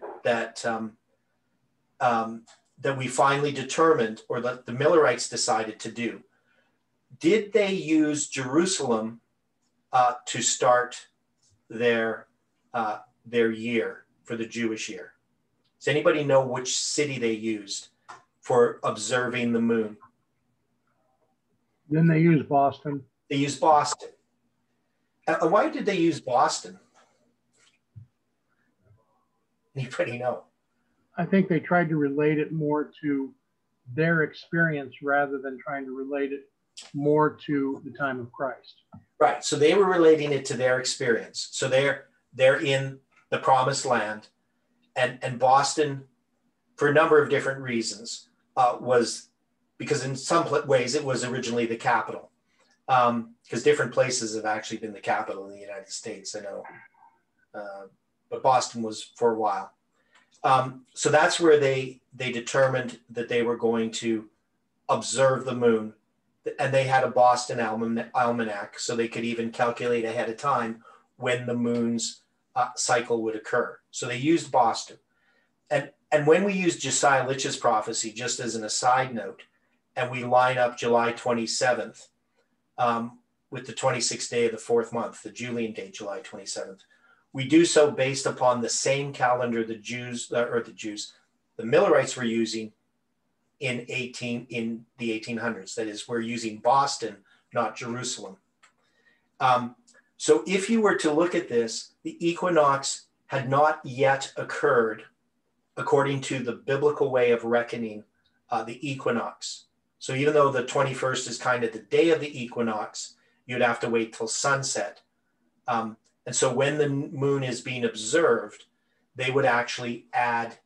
we finally determined, or that the Millerites decided to do. Did they use Jerusalem to start their year for the Jewish year? Does anybody know which city they used for observing the moon? Then they use Boston. They used Boston. And why did they use Boston? Anybody know? I think they tried to relate it more to their experience rather than trying to relate it more to the time of Christ. Right. So they were relating it to their experience. So they're in the promised land, and Boston, for a number of different reasons, was because in some ways it was originally the capital. Because different places have actually been the capital in the United States, I know. But Boston was for a while. So that's where they determined that they were going to observe the moon. And they had a Boston almanac, so they could even calculate ahead of time when the moon's cycle would occur. So they used Boston. And when we use Josiah Litch's prophecy, just as an aside note, and we line up July 27th with the 26th day of the fourth month, the Julian date, July 27th, we do so based upon the same calendar the Millerites were using in the 1800s. That is, we're using Boston, not Jerusalem. So if you were to look at this, the equinox had not yet occurred according to the biblical way of reckoning the equinox. So even though the 21st is kind of the day of the equinox, you'd have to wait till sunset. And so when the moon is being observed, they would actually add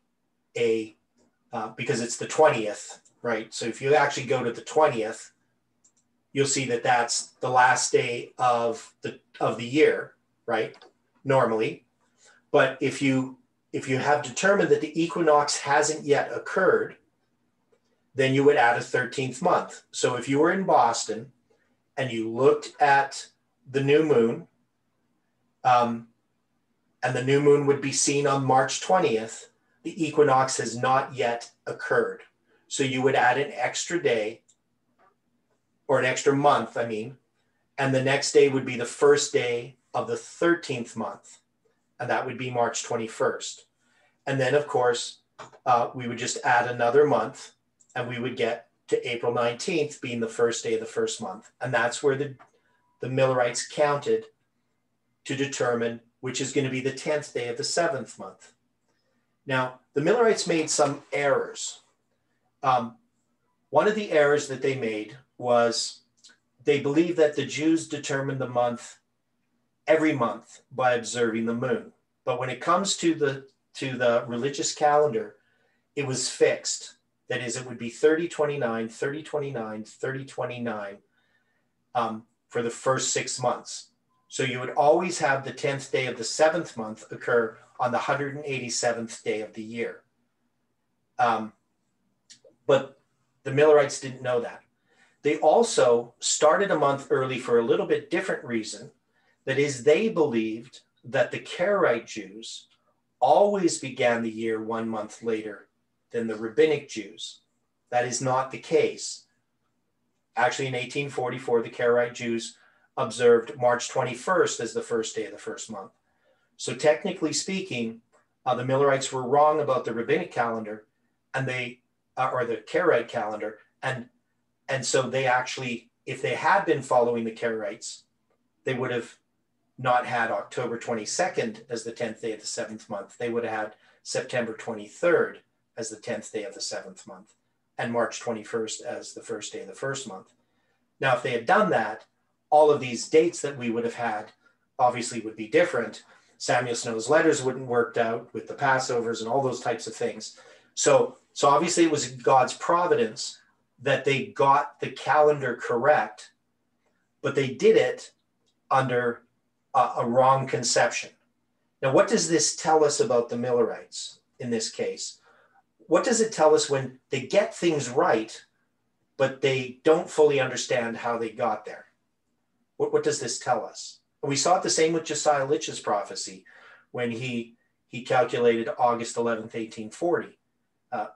because it's the 20th, right? So if you actually go to the 20th, you'll see that that's the last day of the year, right? Normally. But if you have determined that the equinox hasn't yet occurred, then you would add a 13th month. So if you were in Boston and you looked at the new moon, and the new moon would be seen on March 20th, the equinox has not yet occurred. So you would add an extra day, or an extra month, I mean, and the next day would be the first day of the 13th month, and that would be March 21st. And then, of course, we would just add another month, and we would get to April 19th being the first day of the first month. And that's where the Millerites counted to determine which is going to be the 10th day of the 7th month. Now, the Millerites made some errors. One of the errors that they made was they believed that the Jews determined the month every month by observing the moon. But when it comes to the religious calendar, it was fixed. That is, it would be 30-29, 30-29, 30-29 for the first 6 months. So you would always have the 10th day of the 7th month occur on the 187th day of the year. But the Millerites didn't know that. They also started a month early for a little bit different reason. That is, they believed that the Karaite Jews always began the year 1 month later than the rabbinic Jews. That is not the case. Actually, in 1844, the Karaite Jews observed March 21st as the first day of the first month. So technically speaking, the Millerites were wrong about the rabbinic calendar, and or the Karaite calendar, and so they actually, if they had been following the Karaites, they would have not had October 22nd as the 10th day of the 7th month. They would have had September 23rd as the 10th day of the 7th month, and March 21st as the first day of the first month. Now, if they had done that, all of these dates that we would have had obviously would be different. Samuel Snow's letters wouldn't worked out with the Passovers and all those types of things. So obviously it was God's providence that they got the calendar correct, but they did it under a wrong conception. Now, what does this tell us about the Millerites in this case? What does it tell us when they get things right, but they don't fully understand how they got there? What does this tell us? And we saw it the same with Josiah Litch's prophecy when he calculated August 11th, 1840.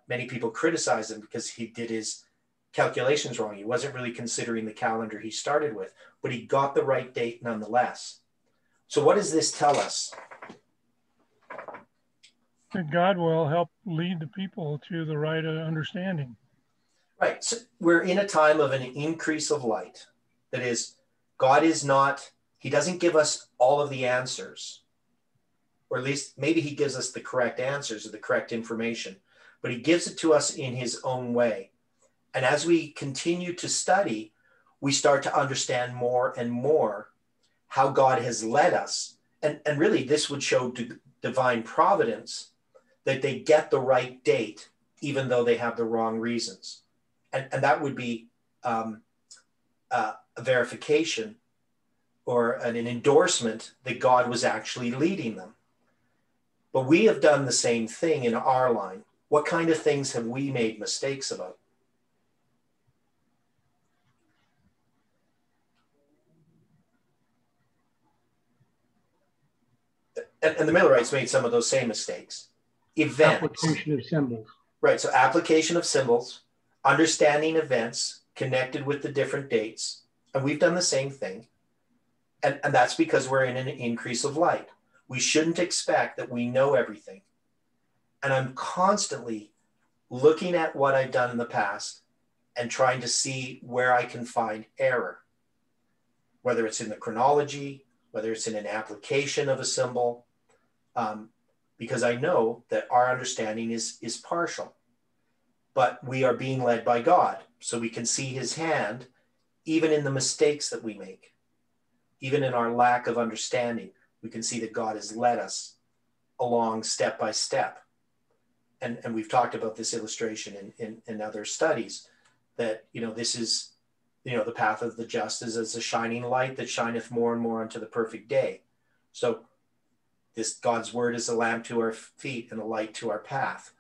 Many people criticized him because he did his calculations wrong. He wasn't really considering the calendar he started with, but he got the right date nonetheless. So what does this tell us? That God will help lead the people to the right understanding. Right. So we're in a time of an increase of light. That is, God is not, he doesn't give us all of the answers, or at least maybe he gives us the correct answers or the correct information, but he gives it to us in his own way. And as we continue to study, we start to understand more and more how God has led us. And really, this would show divine providence, that they get the right date, even though they have the wrong reasons. And that would be a verification or an endorsement that God was actually leading them. But we have done the same thing in our line. What kind of things have we made mistakes about? And the Millerites made some of those same mistakes. Events. Application of symbols. Right, so application of symbols, understanding events connected with the different dates. And we've done the same thing. And that's because we're in an increase of light. We shouldn't expect that we know everything. And I'm constantly looking at what I've done in the past and trying to see where I can find error, whether it's in the chronology, whether it's in an application of a symbol, because I know that our understanding is partial, but we are being led by God. So we can see his hand, even in the mistakes that we make, even in our lack of understanding, we can see that God has led us along step by step. And we've talked about this illustration in other studies, that, this is, the path of the just is as a shining light that shineth more and more unto the perfect day. So this God's word is a lamp to our feet and a light to our path.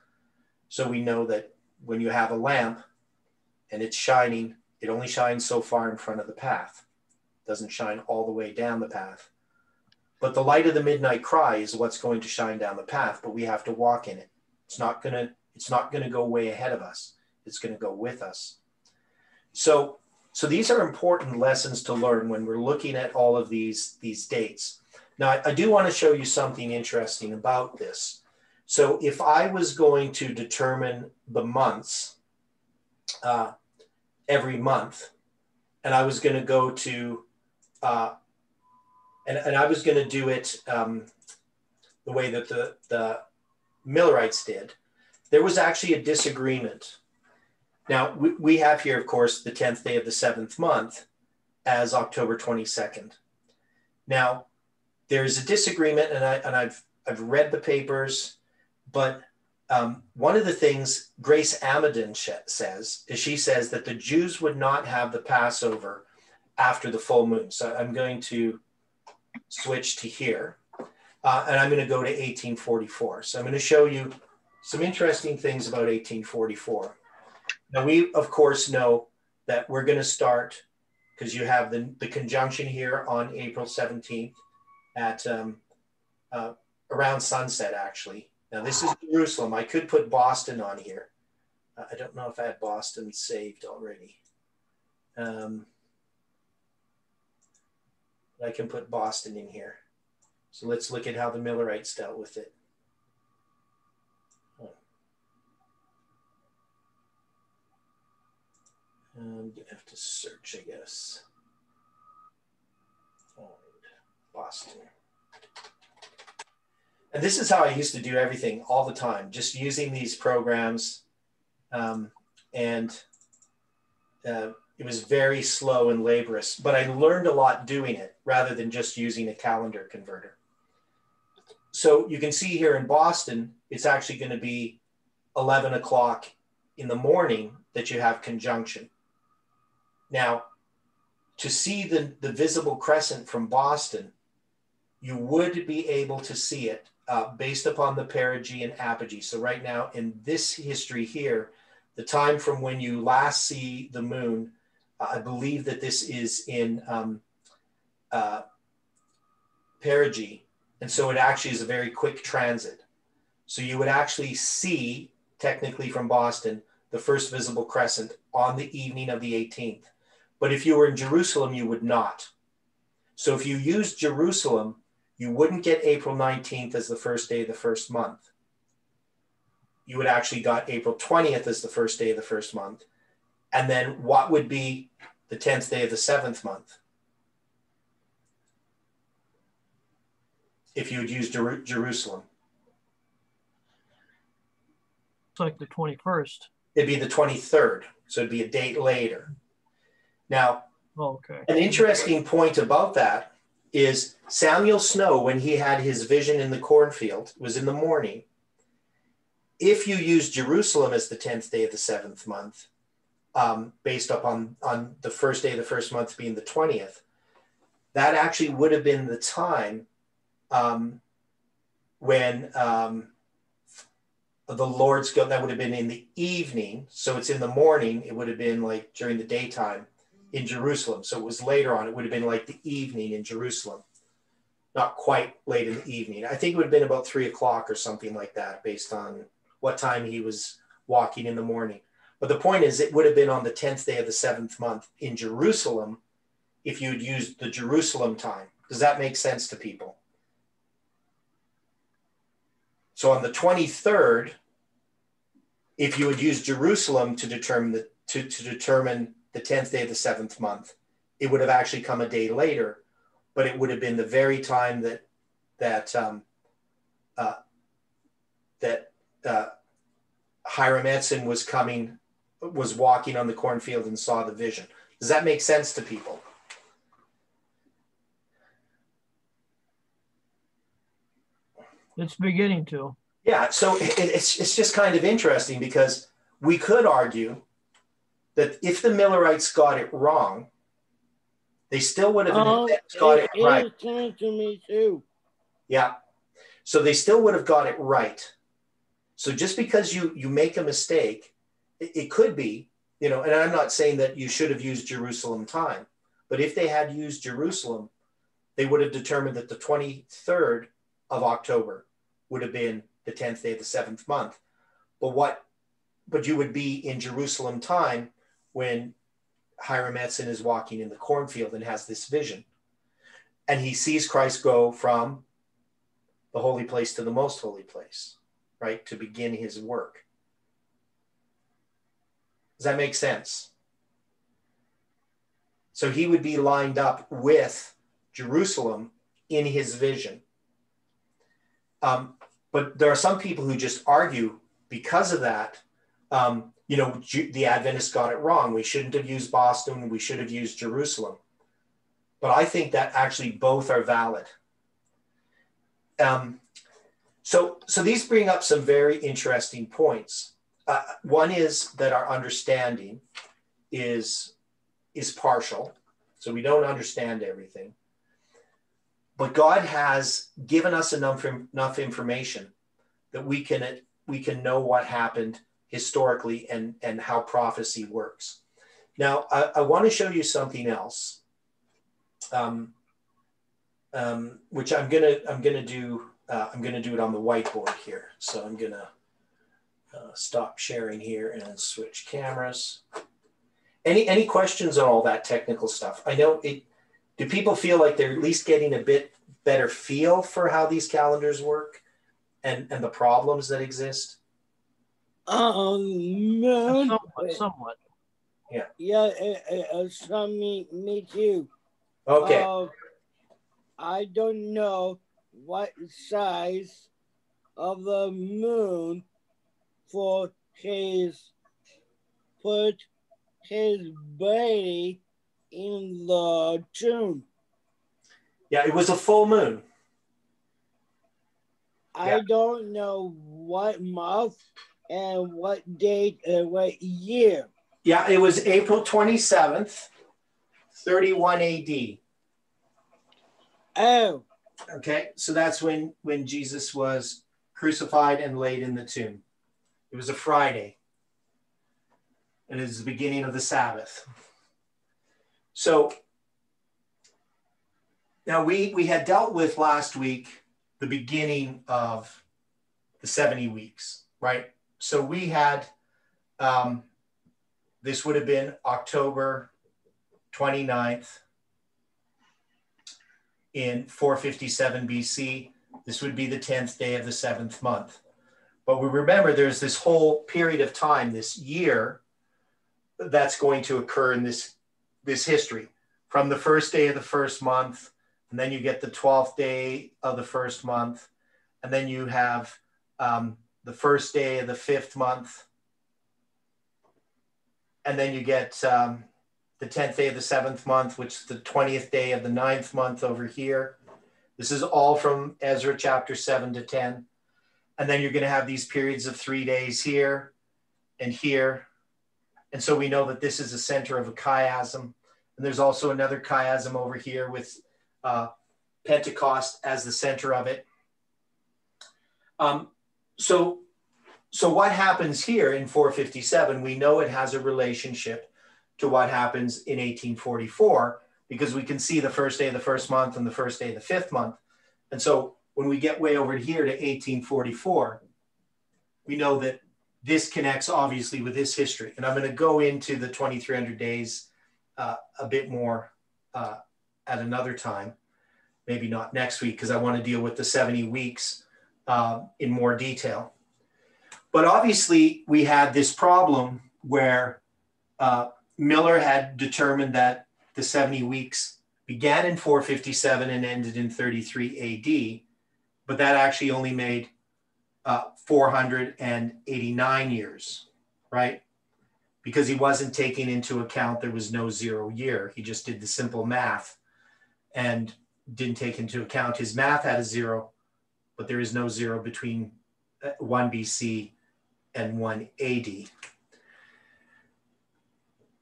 So we know that when you have a lamp and it's shining, it only shines so far in front of the path. It doesn't shine all the way down the path. But the light of the midnight cry is what's going to shine down the path, but we have to walk in it. It's not going to go way ahead of us. It's going to go with us. So these are important lessons to learn when we're looking at all of these dates. Now, I do want to show you something interesting about this. So if I was going to determine the months every month, and I was going to go to, and I was going to do it the way that the Millerites did, there was actually a disagreement. Now, we have here, of course, the 10th day of the 7th month as October 22nd. Now, there's a disagreement, and I've read the papers, but one of the things Grace Amadon says is she says that the Jews would not have the Passover after the full moon. So I'm going to switch to here, and I'm going to go to 1844. So I'm going to show you some interesting things about 1844. Now, we, of course, know that we're going to start, because you have the conjunction here on April 17th at around sunset, actually. Now, this is Jerusalem. I could put Boston on here. I don't know if I had Boston saved already. I can put Boston in here. So let's look at how the Millerites dealt with it. I'm gonna have to search, I guess. Boston. And this is how I used to do everything all the time, just using these programs. It was very slow and laborious, but I learned a lot doing it rather than just using a calendar converter. So you can see here in Boston, it's actually going to be 11 o'clock in the morning that you have conjunction. Now, to see the visible crescent from Boston, you would be able to see it based upon the perigee and apogee. So right now in this history here, the time from when you last see the moon, I believe that this is in perigee. And so it actually is a very quick transit. So you would actually see, technically from Boston, the first visible crescent on the evening of the 18th. But if you were in Jerusalem, you would not. So if you used Jerusalem, you wouldn't get April 19th as the first day of the first month. You would actually got April 20th as the first day of the first month. And then what would be the 10th day of the 7th month? If you would use Jerusalem. It's like the 21st. It'd be the 23rd. So it'd be a date later. Now, Okay. An interesting point about that is Samuel Snow, when he had his vision in the cornfield, was in the morning. If you use Jerusalem as the 10th day of the 7th month, based upon on the first day of the first month being the 20th, that actually would have been the time when the Lord's go. That would have been in the evening. So it's in the morning. It would have been like during the daytime in Jerusalem. So it was later on. It would have been like the evening in Jerusalem. Not quite late in the evening. I think it would have been about 3 o'clock or something like that, based on what time he was walking in the morning. But the point is, it would have been on the 10th day of the 7th month in Jerusalem if you'd used the Jerusalem time. Does that make sense to people? So on the 23rd, if you would use Jerusalem to determine the 10th day of the 7th month, it would have actually come a day later, but it would have been the very time that Hiram Edson was walking on the cornfield and saw the vision. Does that make sense to people? It's beginning to. Yeah, so it's just kind of interesting, because we could argue that if the Millerites got it wrong, they still would have got it right. It is coming to me too. Yeah, so they still would have got it right. So just because you make a mistake, it could be, and I'm not saying that you should have used Jerusalem time, but if they had used Jerusalem, they would have determined that the 23rd of October would have been the 10th day of the 7th month. But you would be in Jerusalem time when Hiram Edson is walking in the cornfield and has this vision. And he sees Christ go from the holy place to the most holy place, right? To begin his work. Does that make sense? So he would be lined up with Jerusalem in his vision. But there are some people who just argue because of that, the Adventists got it wrong. We shouldn't have used Boston. We should have used Jerusalem. But I think that actually both are valid. So these bring up some very interesting points. One is that our understanding is partial. So we don't understand everything. But God has given us enough information that we can know what happened historically and how prophecy works. Now, I want to show you something else, which I'm gonna do it on the whiteboard here. So I'm gonna stop sharing here and switch cameras. Any questions on all that technical stuff? I know it. Do people feel like they're at least getting a bit better feel for how these calendars work and the problems that exist? No. Somewhat. Yeah. Yeah, me too. Okay. I don't know what size of the moon put his body in the tomb. Yeah, it was a full moon. I don't know what month and what date and what year. Yeah, it was April 27th, 31 AD. Oh. Okay, so that's when Jesus was crucified and laid in the tomb. It was a Friday. And it is the beginning of the Sabbath. So now we had dealt with last week the beginning of the 70 weeks, right? So we had, this would have been October 29th in 457 BC. This would be the 10th day of the 7th month. But we remember there's this whole period of time, this year, that's going to occur in this history. From the first day of the first month, and then you get the 12th day of the first month, and then you have the first day of the 5th month, and then you get the 10th day of the 7th month, which is the 20th day of the 9th month over here. This is all from Ezra chapter 7 to 10. And then you're going to have these periods of 3 days here and here. And so we know that this is a center of a chiasm. And there's also another chiasm over here with Pentecost as the center of it. So what happens here in 457? We know it has a relationship to what happens in 1844, because we can see the first day of the first month and the first day of the 5th month. And so when we get way over here to 1844, we know that this connects obviously with this history. And I'm going to go into the 2300 days a bit more at another time, maybe not next week, because I want to deal with the 70 weeks in more detail. But obviously we had this problem where Miller had determined that the 70 weeks began in 457 and ended in 33 AD, but that actually only made 489 years, right? Because he wasn't taking into account there was no 0 year. He just did the simple math and didn't take into account his math had a 0, but there is no 0 between 1 BC and 1 AD.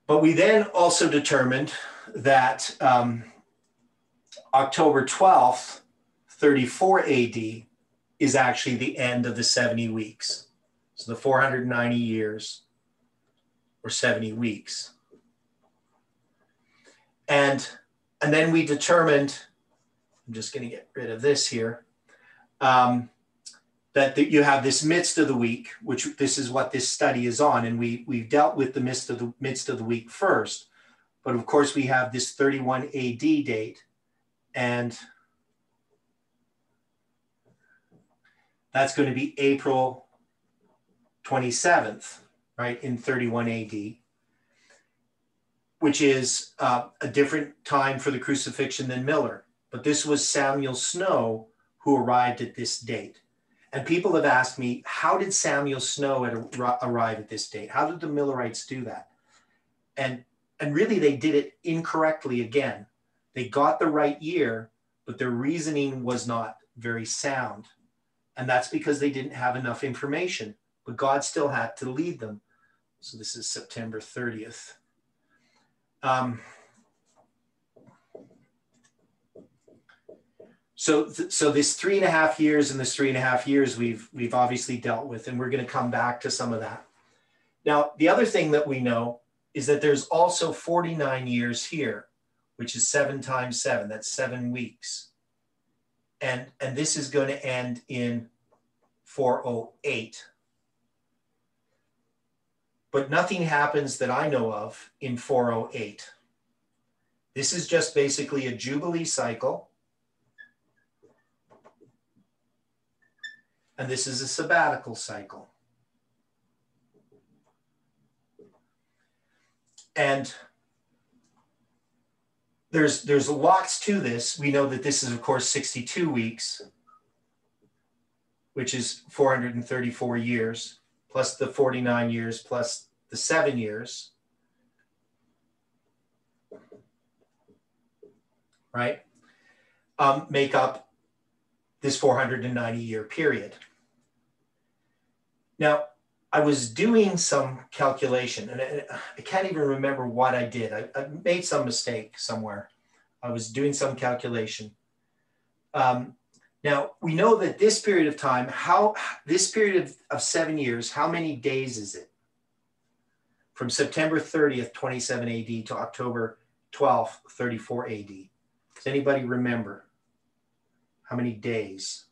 But we then also determined that October 12th, 34 AD is actually the end of the 70 weeks. So the 490 years or 70 weeks. And then we determined, I'm just going to get rid of this here, that you have this midst of the week, which this is what this study is on. And we've dealt with the midst of the week first. But of course, we have this 31 AD date. And that's going to be April 27th, right, in 31 AD, which is a different time for the crucifixion than Miller. But this was Samuel Snow who arrived at this date. And people have asked me, how did Samuel Snow arrive at this date? How did the Millerites do that? And really, they did it incorrectly again. They got the right year, but their reasoning was not very sound. And that's because they didn't have enough information, but God still had to lead them. So this is September 30th. So this 3.5 years and this 3.5 years we've obviously dealt with, and we're going to come back to some of that. Now, the other thing that we know is that there's also 49 years here, which is 7 times 7. That's 7 weeks. And this is going to end in 408. But nothing happens that I know of in 408. This is just basically a Jubilee cycle. And this is a sabbatical cycle. And there's lots to this. We know that this is, of course, 62 weeks, which is 434 years, plus the 49 years, plus the 7 years, right? Make up this 490-year period. Now, I was doing some calculation, and I can't even remember what I did. I made some mistake somewhere. I was doing some calculation. Now, we know that this period of time, this period of 7 years, how many days is it? From September 30th, 27 AD to October 12th, 34 AD. Does anybody remember how many days?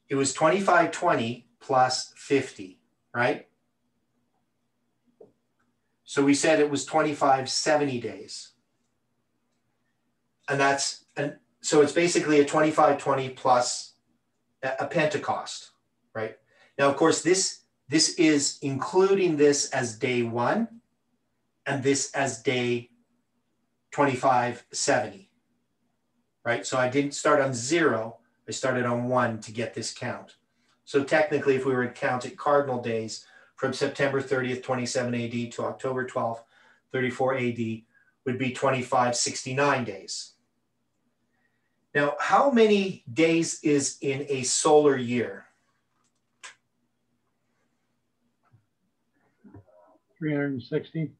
It was 2520 plus 50, right? So we said it was 2570 days. And so it's basically a 2520 plus a Pentecost, right? Now, of course, this is including this as day 1 and this as day 2570, right? So I didn't start on 0. I started on 1 to get this count. So technically, if we were to count it cardinal days from September 30th, 27 AD to October 12th, 34 AD would be 2569 days. Now, how many days is in a solar year? 360.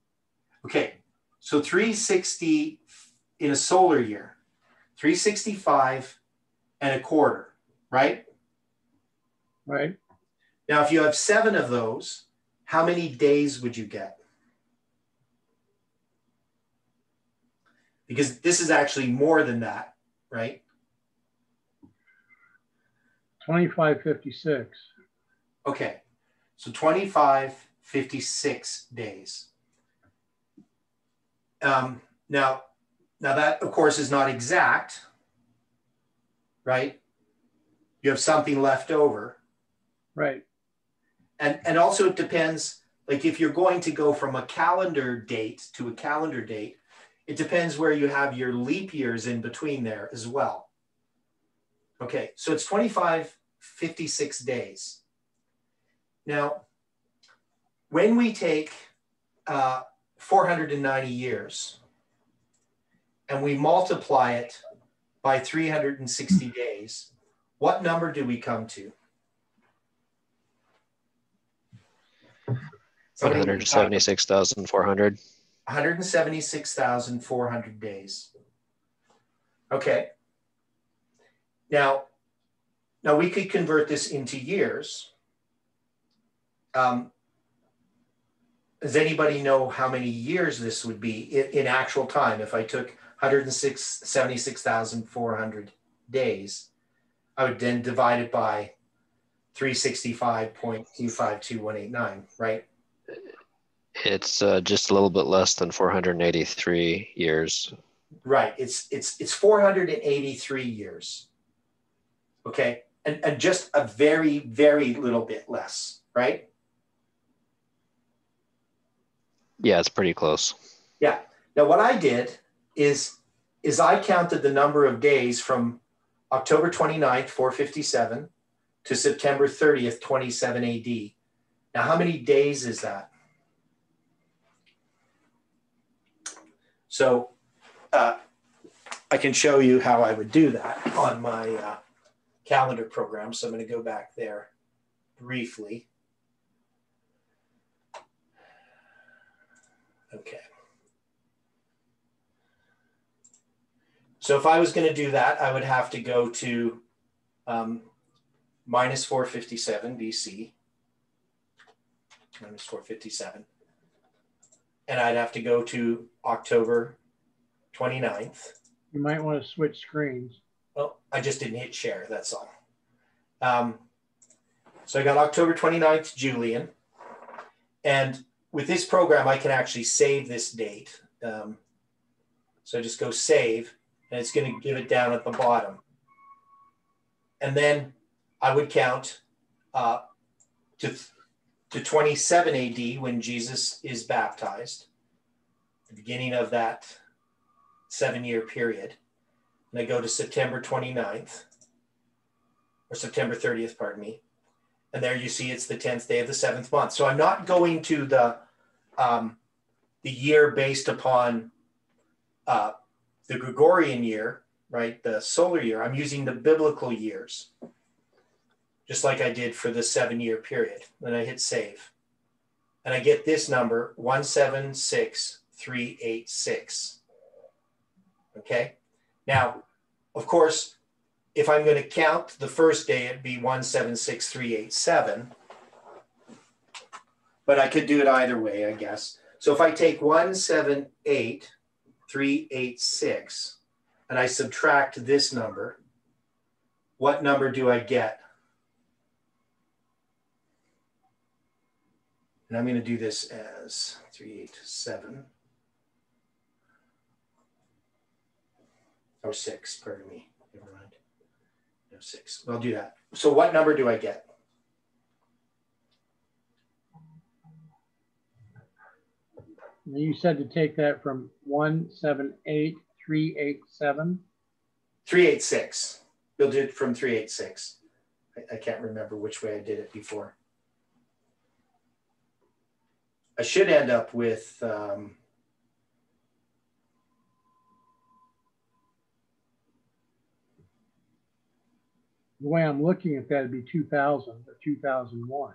Okay, so 360 in a solar year, 365 and a quarter, right? Right. Now, if you have 7 of those, how many days would you get? Because this is actually more than that, right? 2556. Okay, so 2556 days. Now that, of course, is not exact, right? You have something left over. Right. And also it depends, like if you're going to go from a calendar date to a calendar date, it depends where you have your leap years in between there as well. Okay, so it's 2556 days. Now, when we take 490 years and we multiply it by 360 days, what number do we come to? 176,400. 176,400 days. Okay. Now we could convert this into years. Does anybody know how many years this would be in actual time? If I took 176,400 days, I would then divide it by 365.252189, right? It's just a little bit less than 483 years. Right. It's 483 years. Okay. And just a very, very little bit less, right? Yeah, it's pretty close. Yeah. Now what I did is I counted the number of days from October 29th, 457 to September 30th, 27 AD. Now, how many days is that? So I can show you how I would do that on my calendar program. So I'm going to go back there briefly. Okay. So if I was going to do that, I would have to go to minus 457 BC, minus 457. And I'd have to go to October 29th. You might want to switch screens. Well, I just didn't hit share, that's all. So I got October 29th, Julian. And with this program, I can actually save this date. So I just go save, and it's going to give it down at the bottom. And then I would count to 27 AD when Jesus is baptized, the beginning of that 7-year period. And I go to September 29th, or September 30th, pardon me. And there you see it's the 10th day of the 7th month. So I'm not going to the year based upon the Gregorian year, right? The solar year. I'm using the biblical years, just like I did for the 7-year period. Then I hit save. And I get this number, 176386. Okay? Now, of course, if I'm going to count the first day, it'd be 176387. But I could do it either way, I guess. So if I take 178386 and I subtract this number, what number do I get? And I'm going to do this as 387. Or 6, pardon me. Never mind. No, 6. I'll do that. So what number do I get? You said to take that from 178387. 386. You'll do it from 386. I can't remember which way I did it before. I should end up with The way I'm looking at that, it'd be 2000 or 2001.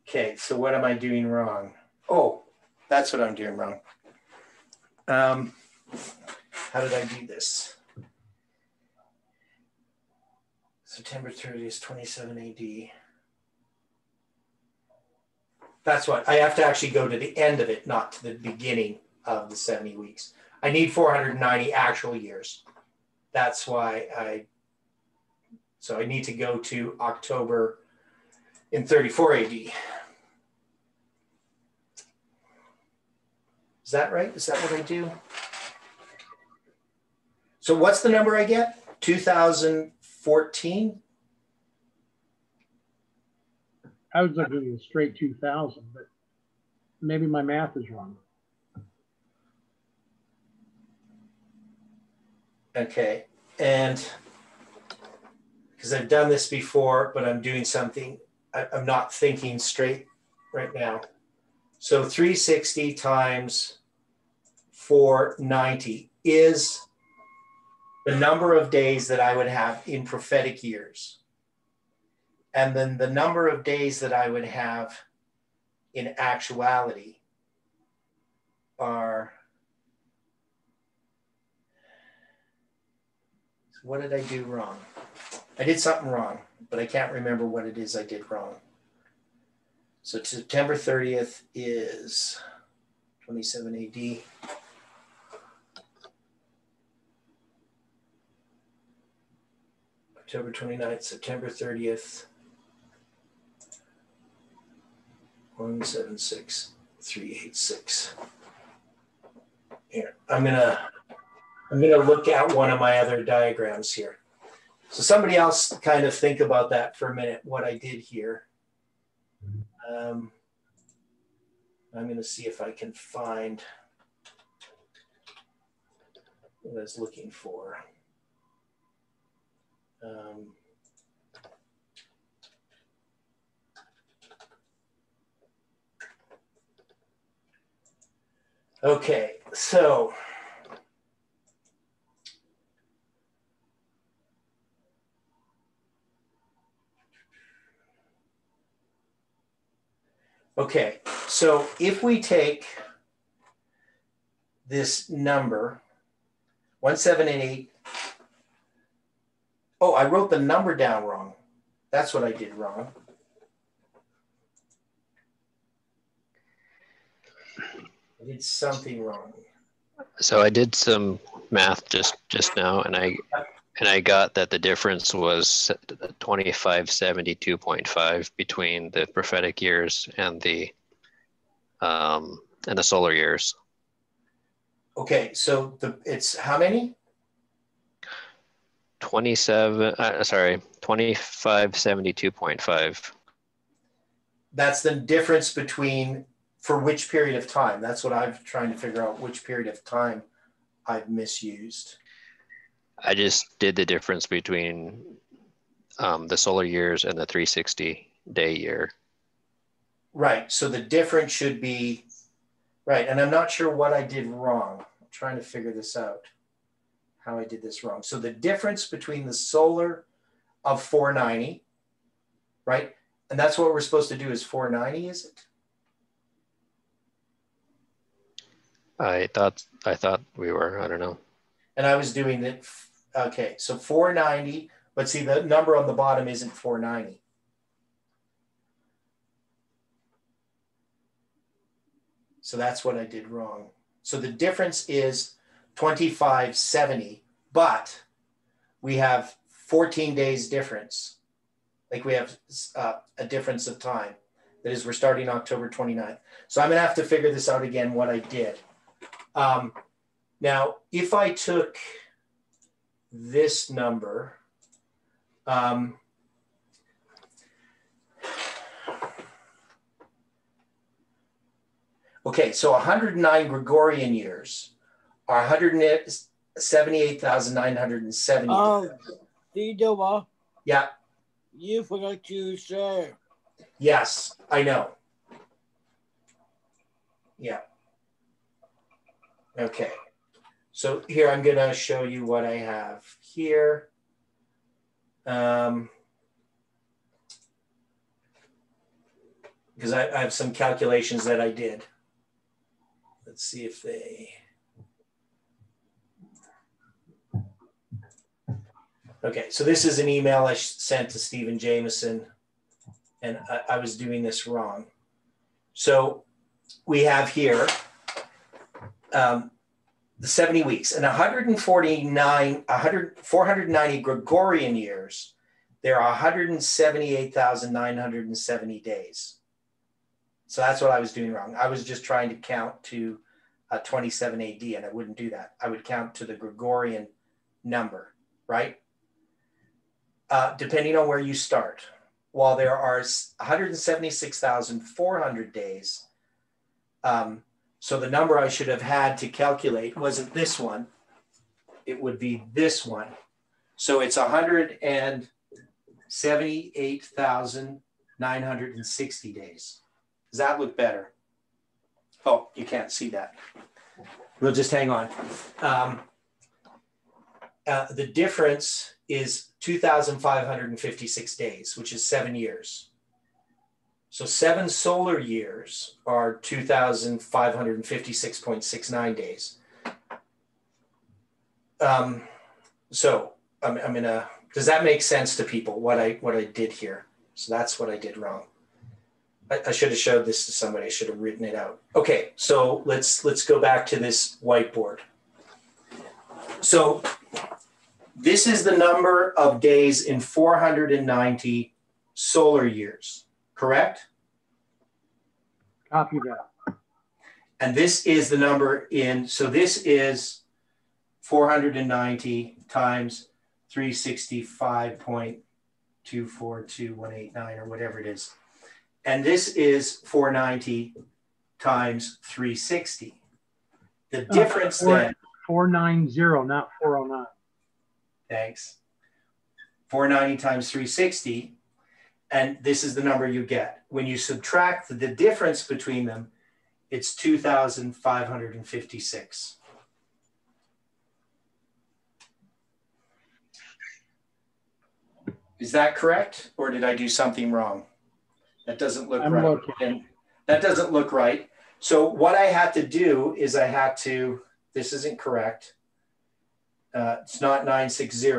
Okay, so what am I doing wrong? Oh, that's what I'm doing wrong. How did I do this? September 30th, 27 AD. That's what, I have to actually go to the end of it, not to the beginning of the 70 weeks. I need 490 actual years. That's why so I need to go to October in 34 AD. Is that right? Is that what I do? So what's the number I get? 2014? I was looking at straight 2000, but maybe my math is wrong. Okay, and because I've done this before, but I'm doing something, I'm not thinking straight right now. So 360 times 490 is the number of days that I would have in prophetic years. And then the number of days that I would have in actuality are, what did I do wrong? I did something wrong, but I can't remember what it is I did wrong. So September 30th is 27 AD. October 29th, September 30th, 176386. Here, I'm gonna look at one of my other diagrams here. So somebody else kind of think about that for a minute, what I did here. I'm gonna see if I can find what I was looking for. Okay, so if we take this number 1788. Oh, I wrote the number down wrong. That's what I did wrong. I did something wrong. So I did some math just now, and I got that the difference was 2572.5 between the prophetic years and the solar years. Okay, so it's how many? 2572.5. That's the difference between, for which period of time? That's what I'm trying to figure out, which period of time I've misused. I just did the difference between the solar years and the 360-day year. Right, so the difference should be, right, and I'm not sure what I did wrong. I'm trying to figure this out, how I did this wrong. So the difference between the solar of 490, right? And that's what we're supposed to do is 490, is it? I thought we were, I don't know. And I was doing it, okay, so 490, but see the number on the bottom isn't 490. So that's what I did wrong. So the difference is 2570, but we have 14 days difference. Like we have a difference of time. That is, we're starting October 29th. So I'm gonna have to figure this out again, what I did. Now, if I took this number, okay, so 109 Gregorian years are 178,970. Didova, Yeah. you forgot to share. Yes, I know. Yeah. Okay. So here I'm going to show you what I have here. because I have some calculations that I did. Let's see if they, okay, so this is an email I sent to Stephen Jameson, and I was doing this wrong. So we have here the 70 weeks and 490 Gregorian years. There are 178,970 days. So that's what I was doing wrong. I was just trying to count to 27 AD, and I wouldn't do that. I would count to the Gregorian number, right? Depending on where you start. While there are 176,400 days, so the number I should have had to calculate wasn't this one. It would be this one. So it's 178,960 days. Does that look better? Oh, you can't see that. We'll just hang on. The difference is 2,556 days, which is 7 years. So 7 solar years are 2,556.69 days. So I'm gonna, does that make sense to people, what I did here? So that's what I did wrong. I should have showed this to somebody. I should have written it out. Okay, so let's go back to this whiteboard. So this is the number of days in 490 solar years, correct? Copy that. And this is the number in, so this is 490 times 365.242189 or whatever it is. And this is 490 times 360. The difference then. 490, not 409. Thanks. 490 times 360. And this is the number you get. When you subtract the difference between them, it's 2,556. Is that correct? Or did I do something wrong? That doesn't look right. And that doesn't look right. So what I had to do is I had to, this isn't correct. It's not 960.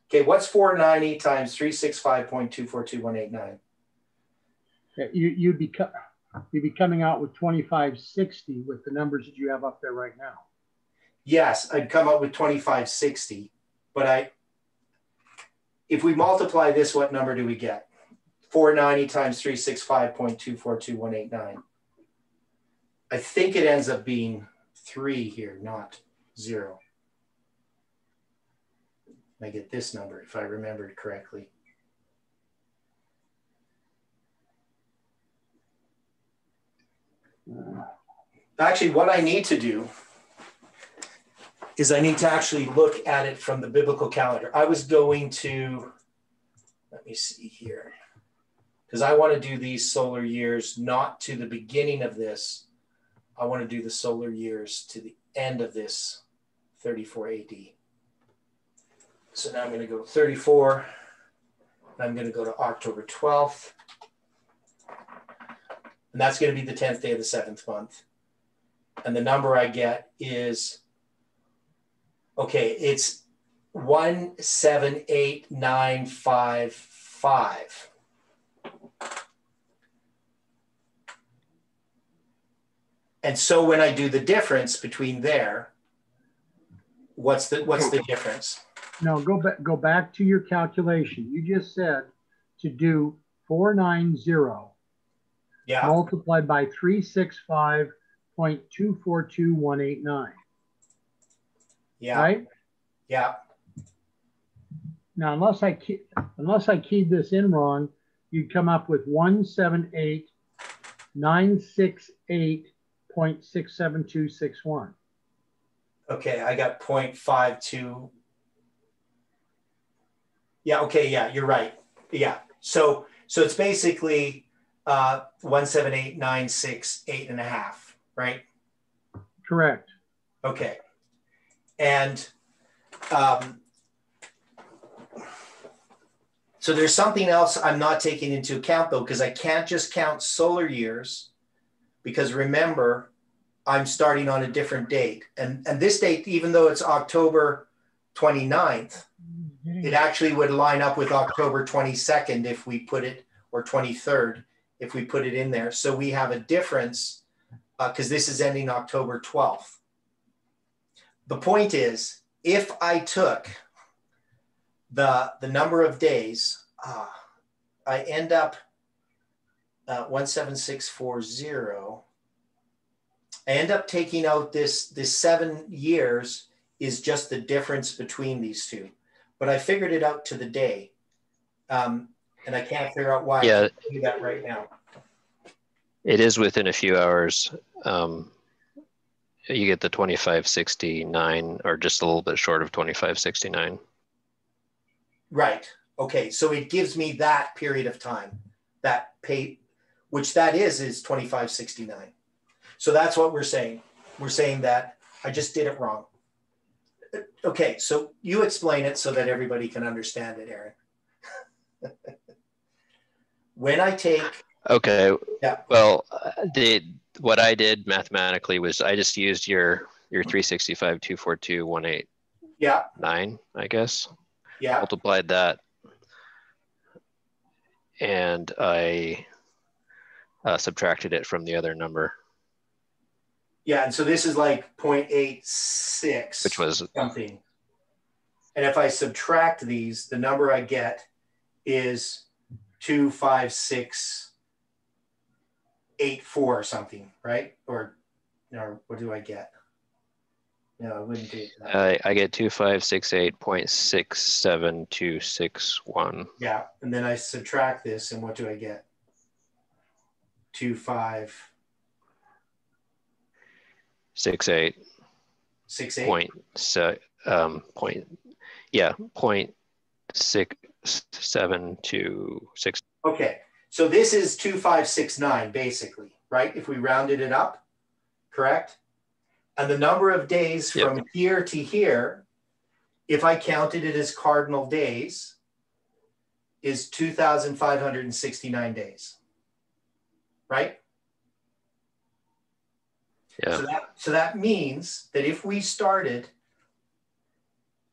Okay, what's 490 times 365.242189? You'd be coming out with 2560 with the numbers that you have up there right now. Yes, I'd come up with 2560, but if we multiply this, what number do we get? 490 times 365.242189. I think it ends up being 3 here, not 0. I get this number if I remembered correctly. Actually, what I need to do is I need to actually look at it from the biblical calendar. I was going to, let me see here, because I want to do these solar years not to the beginning of this. I want to do the solar years to the end of this 34 AD. So now I'm going to go 34. I'm going to go to October 12th. And that's going to be the 10th day of the 7th month. And the number I get is, okay, it's 178955. And so when I do the difference between there, what's the difference? No, go back to your calculation. You just said to do 490 multiplied by 365.242189. Yeah. Right? Yeah. Now, unless I keyed this in wrong, you'd come up with 178,968.67261. Okay, I got 0.52. Yeah, okay, yeah, you're right. Yeah. So it's basically 178,968.5, right? Correct. Okay. And So there's something else I'm not taking into account though, because I can't just count solar years, because remember, I'm starting on a different date. And this date, even though it's October 29th, it actually would line up with October 22nd if we put it, or 23rd, if we put it in there. So we have a difference because this is ending October 12th. The point is, if I took the number of days, I end up 17640. I end up taking out this 7 years is just the difference between these two. But I figured it out to the day. And I can't figure out why I can't do that right now. It is within a few hours. You get the 2569, or just a little bit short of 2569. Right. Okay. So it gives me that period of time, that pay, which that is 2569. So that's what we're saying. We're saying that I just did it wrong. Okay. So you explain it so that everybody can understand it, Aaron. When I take. Okay. Yeah. Well, what I did mathematically was I just used your 365, 242, 189, yeah, I guess. Yeah. Multiplied that. And I subtracted it from the other number. Yeah. And so this is like 0.86. Which was something. And if I subtract these, the number I get is 25684 or something, right? Or what do I get? No, I wouldn't do that. I get 2568.67261. Yeah, and then I subtract this, and what do I get? 2568. 68. Point 6.726. Okay, so this is 2569 basically, right? If we rounded it up, correct? And the number of days from here to here, if I counted it as cardinal days, is 2,569 days, right? Yeah. So that means that if we started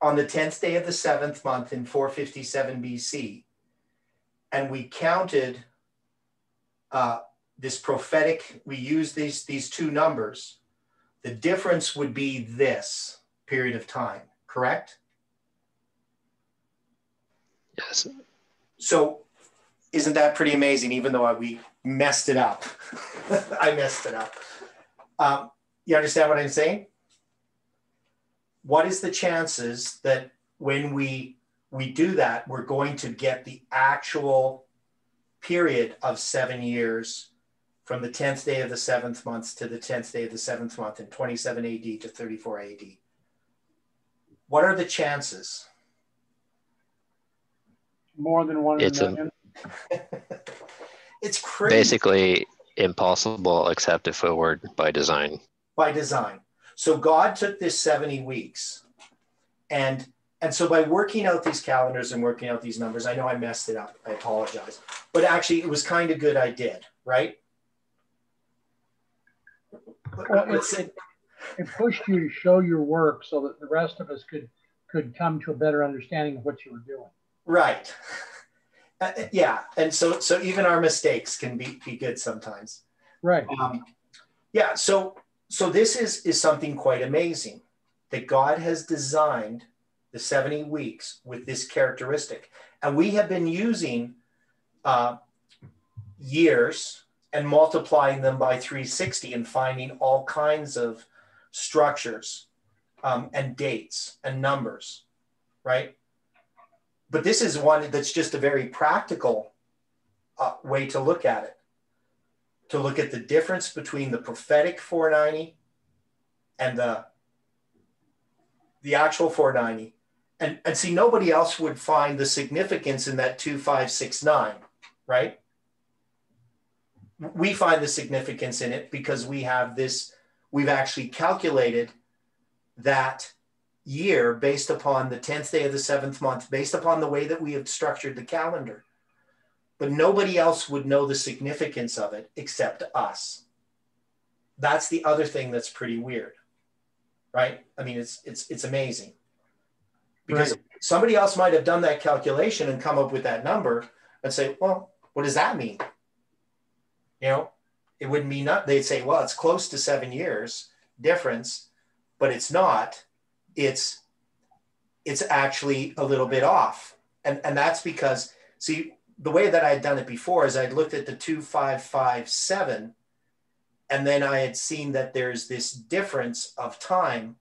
on the 10th day of the 7th month in 457 BC, and we counted this prophetic, we used these two numbers, the difference would be this period of time, correct? Yes. So isn't that pretty amazing, even though we messed it up? I messed it up. You understand what I'm saying? What is the chances that when we do that, we're going to get the actual period of 7 years from the 10th day of the 7th month to the 10th day of the 7th month in 27 AD to 34 AD? What are the chances? More than 1 in a million. It's crazy. Basically impossible except if it were by design. By design. So God took this 70 weeks and so by working out these calendars and working out these numbers, I know I messed it up. I apologize. But actually it was kind of good I did, right? Well, it pushed you to show your work so that the rest of us could come to a better understanding of what you were doing. Right. Yeah. And so even our mistakes can be good sometimes. Right. Yeah. So this is something quite amazing that God has designed the 70 weeks with this characteristic. And we have been using years and multiplying them by 360 and finding all kinds of structures and dates and numbers, right? But this is one that's just a very practical way to look at it, to look at the difference between the prophetic 490 and the actual 490. And see, nobody else would find the significance in that 2569, right? We find the significance in it because we have this, we've actually calculated that year based upon the 10th day of the 7th month, based upon the way that we have structured the calendar. But nobody else would know the significance of it except us. That's the other thing that's pretty weird, right? I mean, it's amazing. Because somebody else might have done that calculation and come up with that number and say, well, what does that mean? You know, it wouldn't mean not. They'd say, well, it's close to 7 years difference, but it's not. It's actually a little bit off. And that's because, see, the way that I had done it before is I'd looked at the 2557, and then I had seen that there's this difference of time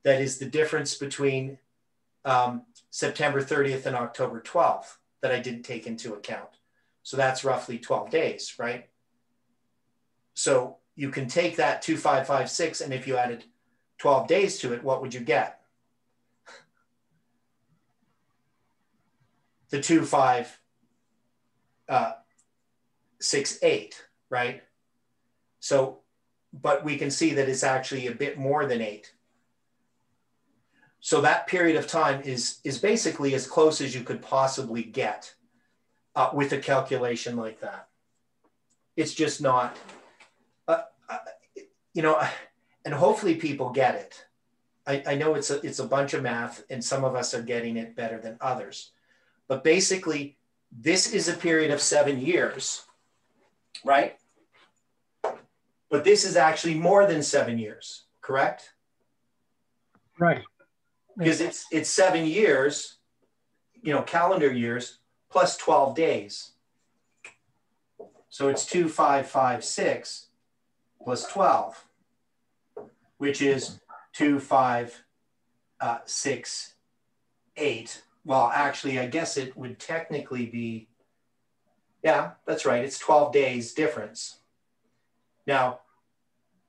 that is the difference between September 30th and October 12th that I didn't take into account. So that's roughly 12 days, right? So you can take that 2556, and if you added 12 days to it, what would you get? The 2568, right? So, but we can see that it's actually a bit more than 8. So that period of time is basically as close as you could possibly get with a calculation like that. It's just not, you know, and hopefully people get it. I know it's a bunch of math, and some of us are getting it better than others. But basically, this is a period of 7 years, right? But this is actually more than 7 years, correct? Right. Because it's 7 years, you know, calendar years, plus 12 days. So it's 2556 plus 12, which is 2568. Well, actually, I guess it would technically be, yeah, that's right. It's 12 days difference. Now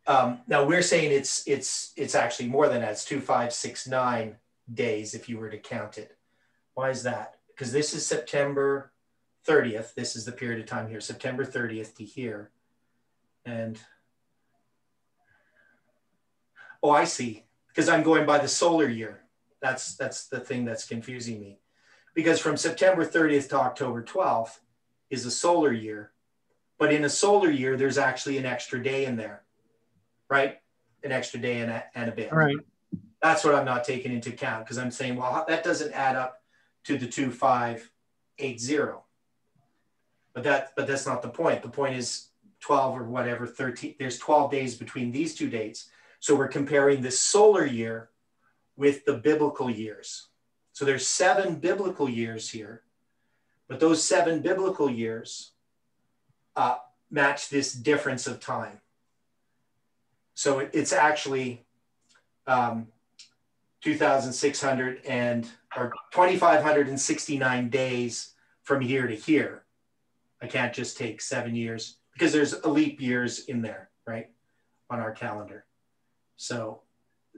we're saying it's actually more than that. It's 2569 days if you were to count it. Why is that? Because this is September 30th. This is the period of time here, September 30th to here. And, oh, I see. Because I'm going by the solar year. That's the thing that's confusing me. Because from September 30th to October 12th is a solar year. But in a solar year, there's actually an extra day in there, right? An extra day and a bit. Right. That's what I'm not taking into account, because I'm saying, well, that doesn't add up to the 2580. But that's not the point. The point is 12 or whatever, 13. There's 12 days between these two dates. So we're comparing the solar year with the biblical years. So there's 7 biblical years here, but those 7 biblical years match this difference of time. So it's actually 2,569 days from here to here. I can't just take 7 years because there's leap years in there, right, on our calendar. So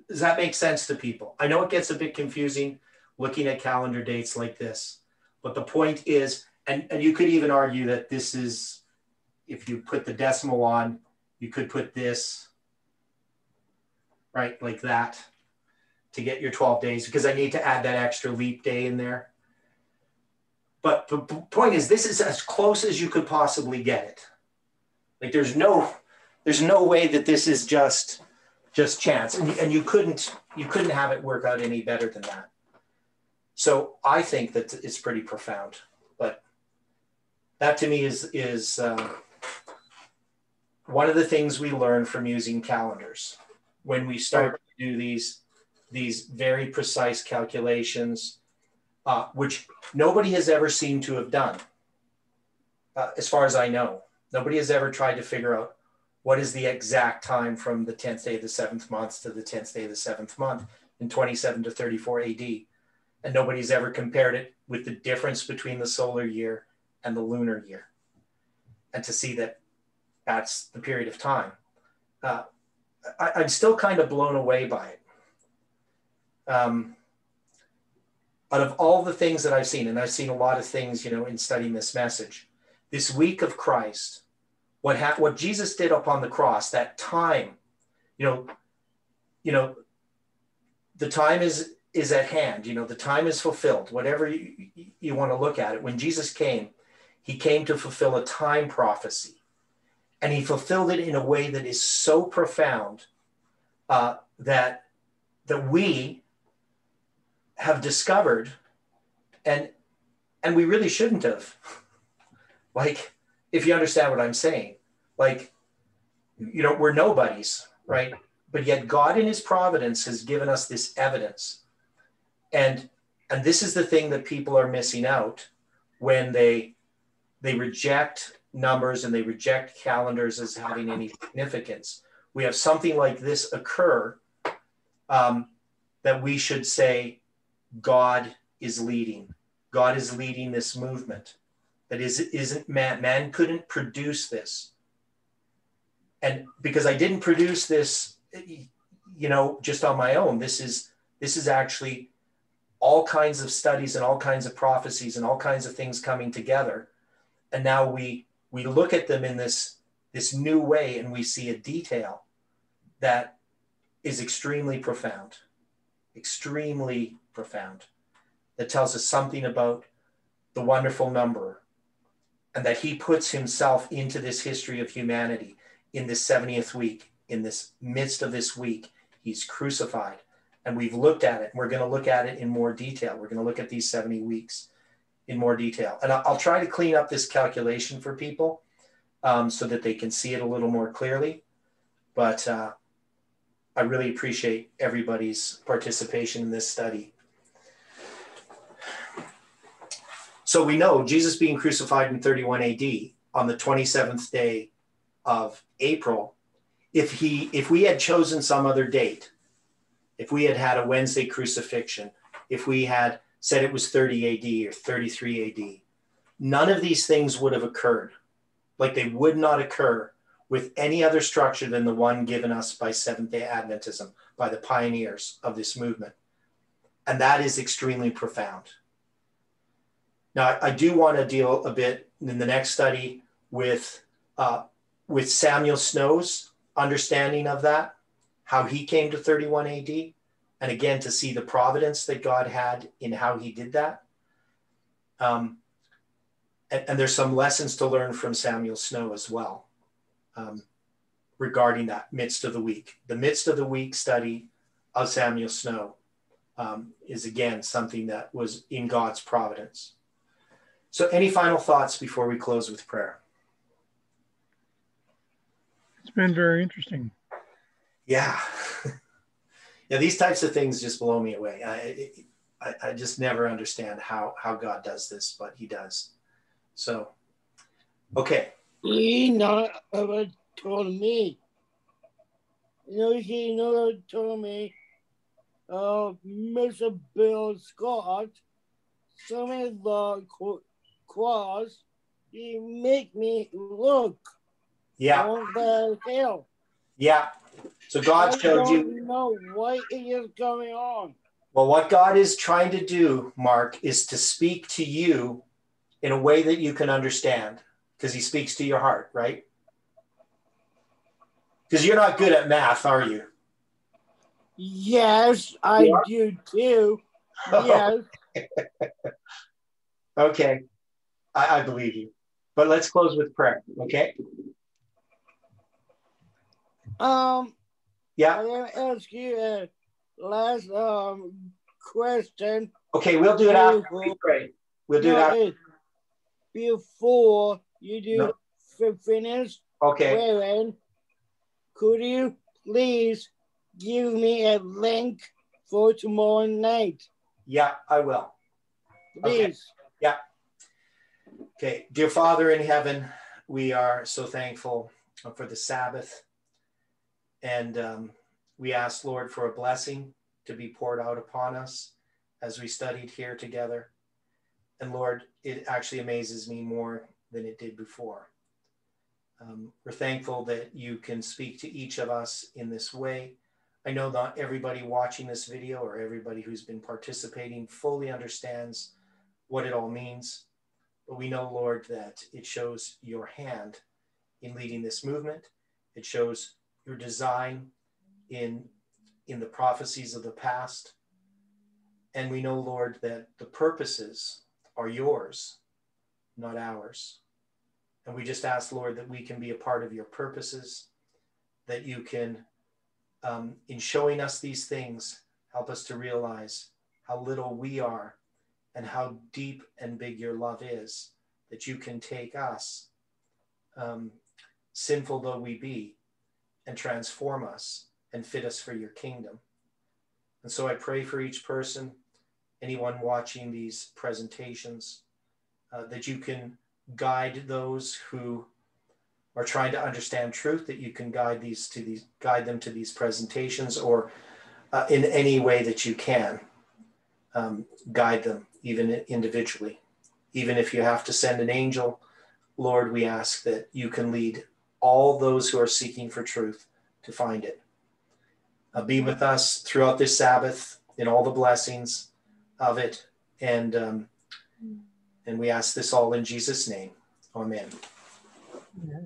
does that make sense to people? I know it gets a bit confusing looking at calendar dates like this, but the point is, and you could even argue that this is, if you put the decimal on, you could put this, right, like that to get your 12 days, because I need to add that extra leap day in there. But the point is, this is as close as you could possibly get it. Like there's no way that this is just chance, and you couldn't have it work out any better than that. So I think that it's pretty profound, but that to me is one of the things we learn from using calendars when we start to do these very precise calculations, which nobody has ever seemed to have done, as far as I know. Nobody has ever tried to figure out what is the exact time from the 10th day of the 7th month to the 10th day of the 7th month in 27 to 34 AD. And nobody's ever compared it with the difference between the solar year and the lunar year. And to see that that's the period of time. I'm still kind of blown away by it. Out of all the things that I've seen, and I've seen a lot of things, you know, in studying this message, this week of Christ, what Jesus did up on the cross, that time, you know, the time is at hand. You know, the time is fulfilled. Whatever you want to look at it. When Jesus came, he came to fulfill a time prophecy. And he fulfilled it in a way that is so profound that we have discovered, and we really shouldn't have. Like, if you understand what I'm saying, like, you know, we're nobodies, right? But yet God in his providence has given us this evidence. And this is the thing that people are missing out when they reject numbers and they reject calendars as having any significance. We have something like this occur that we should say, God is leading. God is leading this movement. That isn't man. Man couldn't produce this. And because I didn't produce this, you know, just on my own, this is actually all kinds of studies and all kinds of prophecies and all kinds of things coming together. And now we look at them in this new way, and we see a detail that is extremely profound, that tells us something about the wonderful number, and that he puts himself into this history of humanity in this 70th week, in this midst of this week. He's crucified, and we've looked at it. We're going to look at it in more detail. We're going to look at these 70 weeks in more detail. And I'll try to clean up this calculation for people so that they can see it a little more clearly. But I really appreciate everybody's participation in this study. So we know Jesus being crucified in 31 AD on the 27th day of April, if we had chosen some other date, if we had had a Wednesday crucifixion, if we had said it was 30 AD or 33 AD, none of these things would have occurred. Like, they would not occur with any other structure than the one given us by Seventh-day Adventism, by the pioneers of this movement. And that is extremely profound. Now, I do want to deal a bit in the next study with Samuel Snow's understanding of that, how he came to 31 AD, and again, to see the providence that God had in how he did that. And there's some lessons to learn from Samuel Snow as well regarding that midst of the week. The midst of the week study of Samuel Snow is, again, something that was in God's providence. So any final thoughts before we close with prayer? It's been very interesting. Yeah. Yeah, these types of things just blow me away. I just never understand how God does this, but he does. So, okay. He not ever told me. He never told me, Mr. Bill Scott, some of the cross, he make me look on the hill. Yeah. So God showed you. I don't know what is going on. Well, what God is trying to do, Mark, is to speak to you in a way that you can understand, because he speaks to your heart, right? Because you're not good at math, are you? Yes, I do too. Yes. Okay. I believe you. But let's close with prayer, okay? Yeah. I'm going to ask you a last question. Okay, we'll do it after we pray. We'll do it after. Before you do finish praying, could you please give me a link for tomorrow night? Yeah, I will. Please. Okay. Yeah. Okay. Dear Father in heaven, we are so thankful for the Sabbath. And we ask, Lord, for a blessing to be poured out upon us as we studied here together. And Lord, it actually amazes me more than it did before. We're thankful that you can speak to each of us in this way. I know not everybody watching this video or everybody who's been participating fully understands what it all means. But we know, Lord, that it shows your hand in leading this movement. It shows your design in in the prophecies of the past. And we know, Lord, that the purposes are yours, not ours. And we just ask, Lord, that we can be a part of your purposes, that you can, in showing us these things, help us to realize how little we are and how deep and big your love is, that you can take us, sinful though we be, and transform us and fit us for your kingdom. And so I pray for each person, anyone watching these presentations, that you can guide those who are trying to understand truth, that you can guide them to these presentations, or in any way that you can, guide them, even individually. Even if you have to send an angel, Lord, we ask that you can lead all those who are seeking for truth to find it. Be with us throughout this Sabbath in all the blessings of it. And we ask this all in Jesus' name. Amen. Yeah.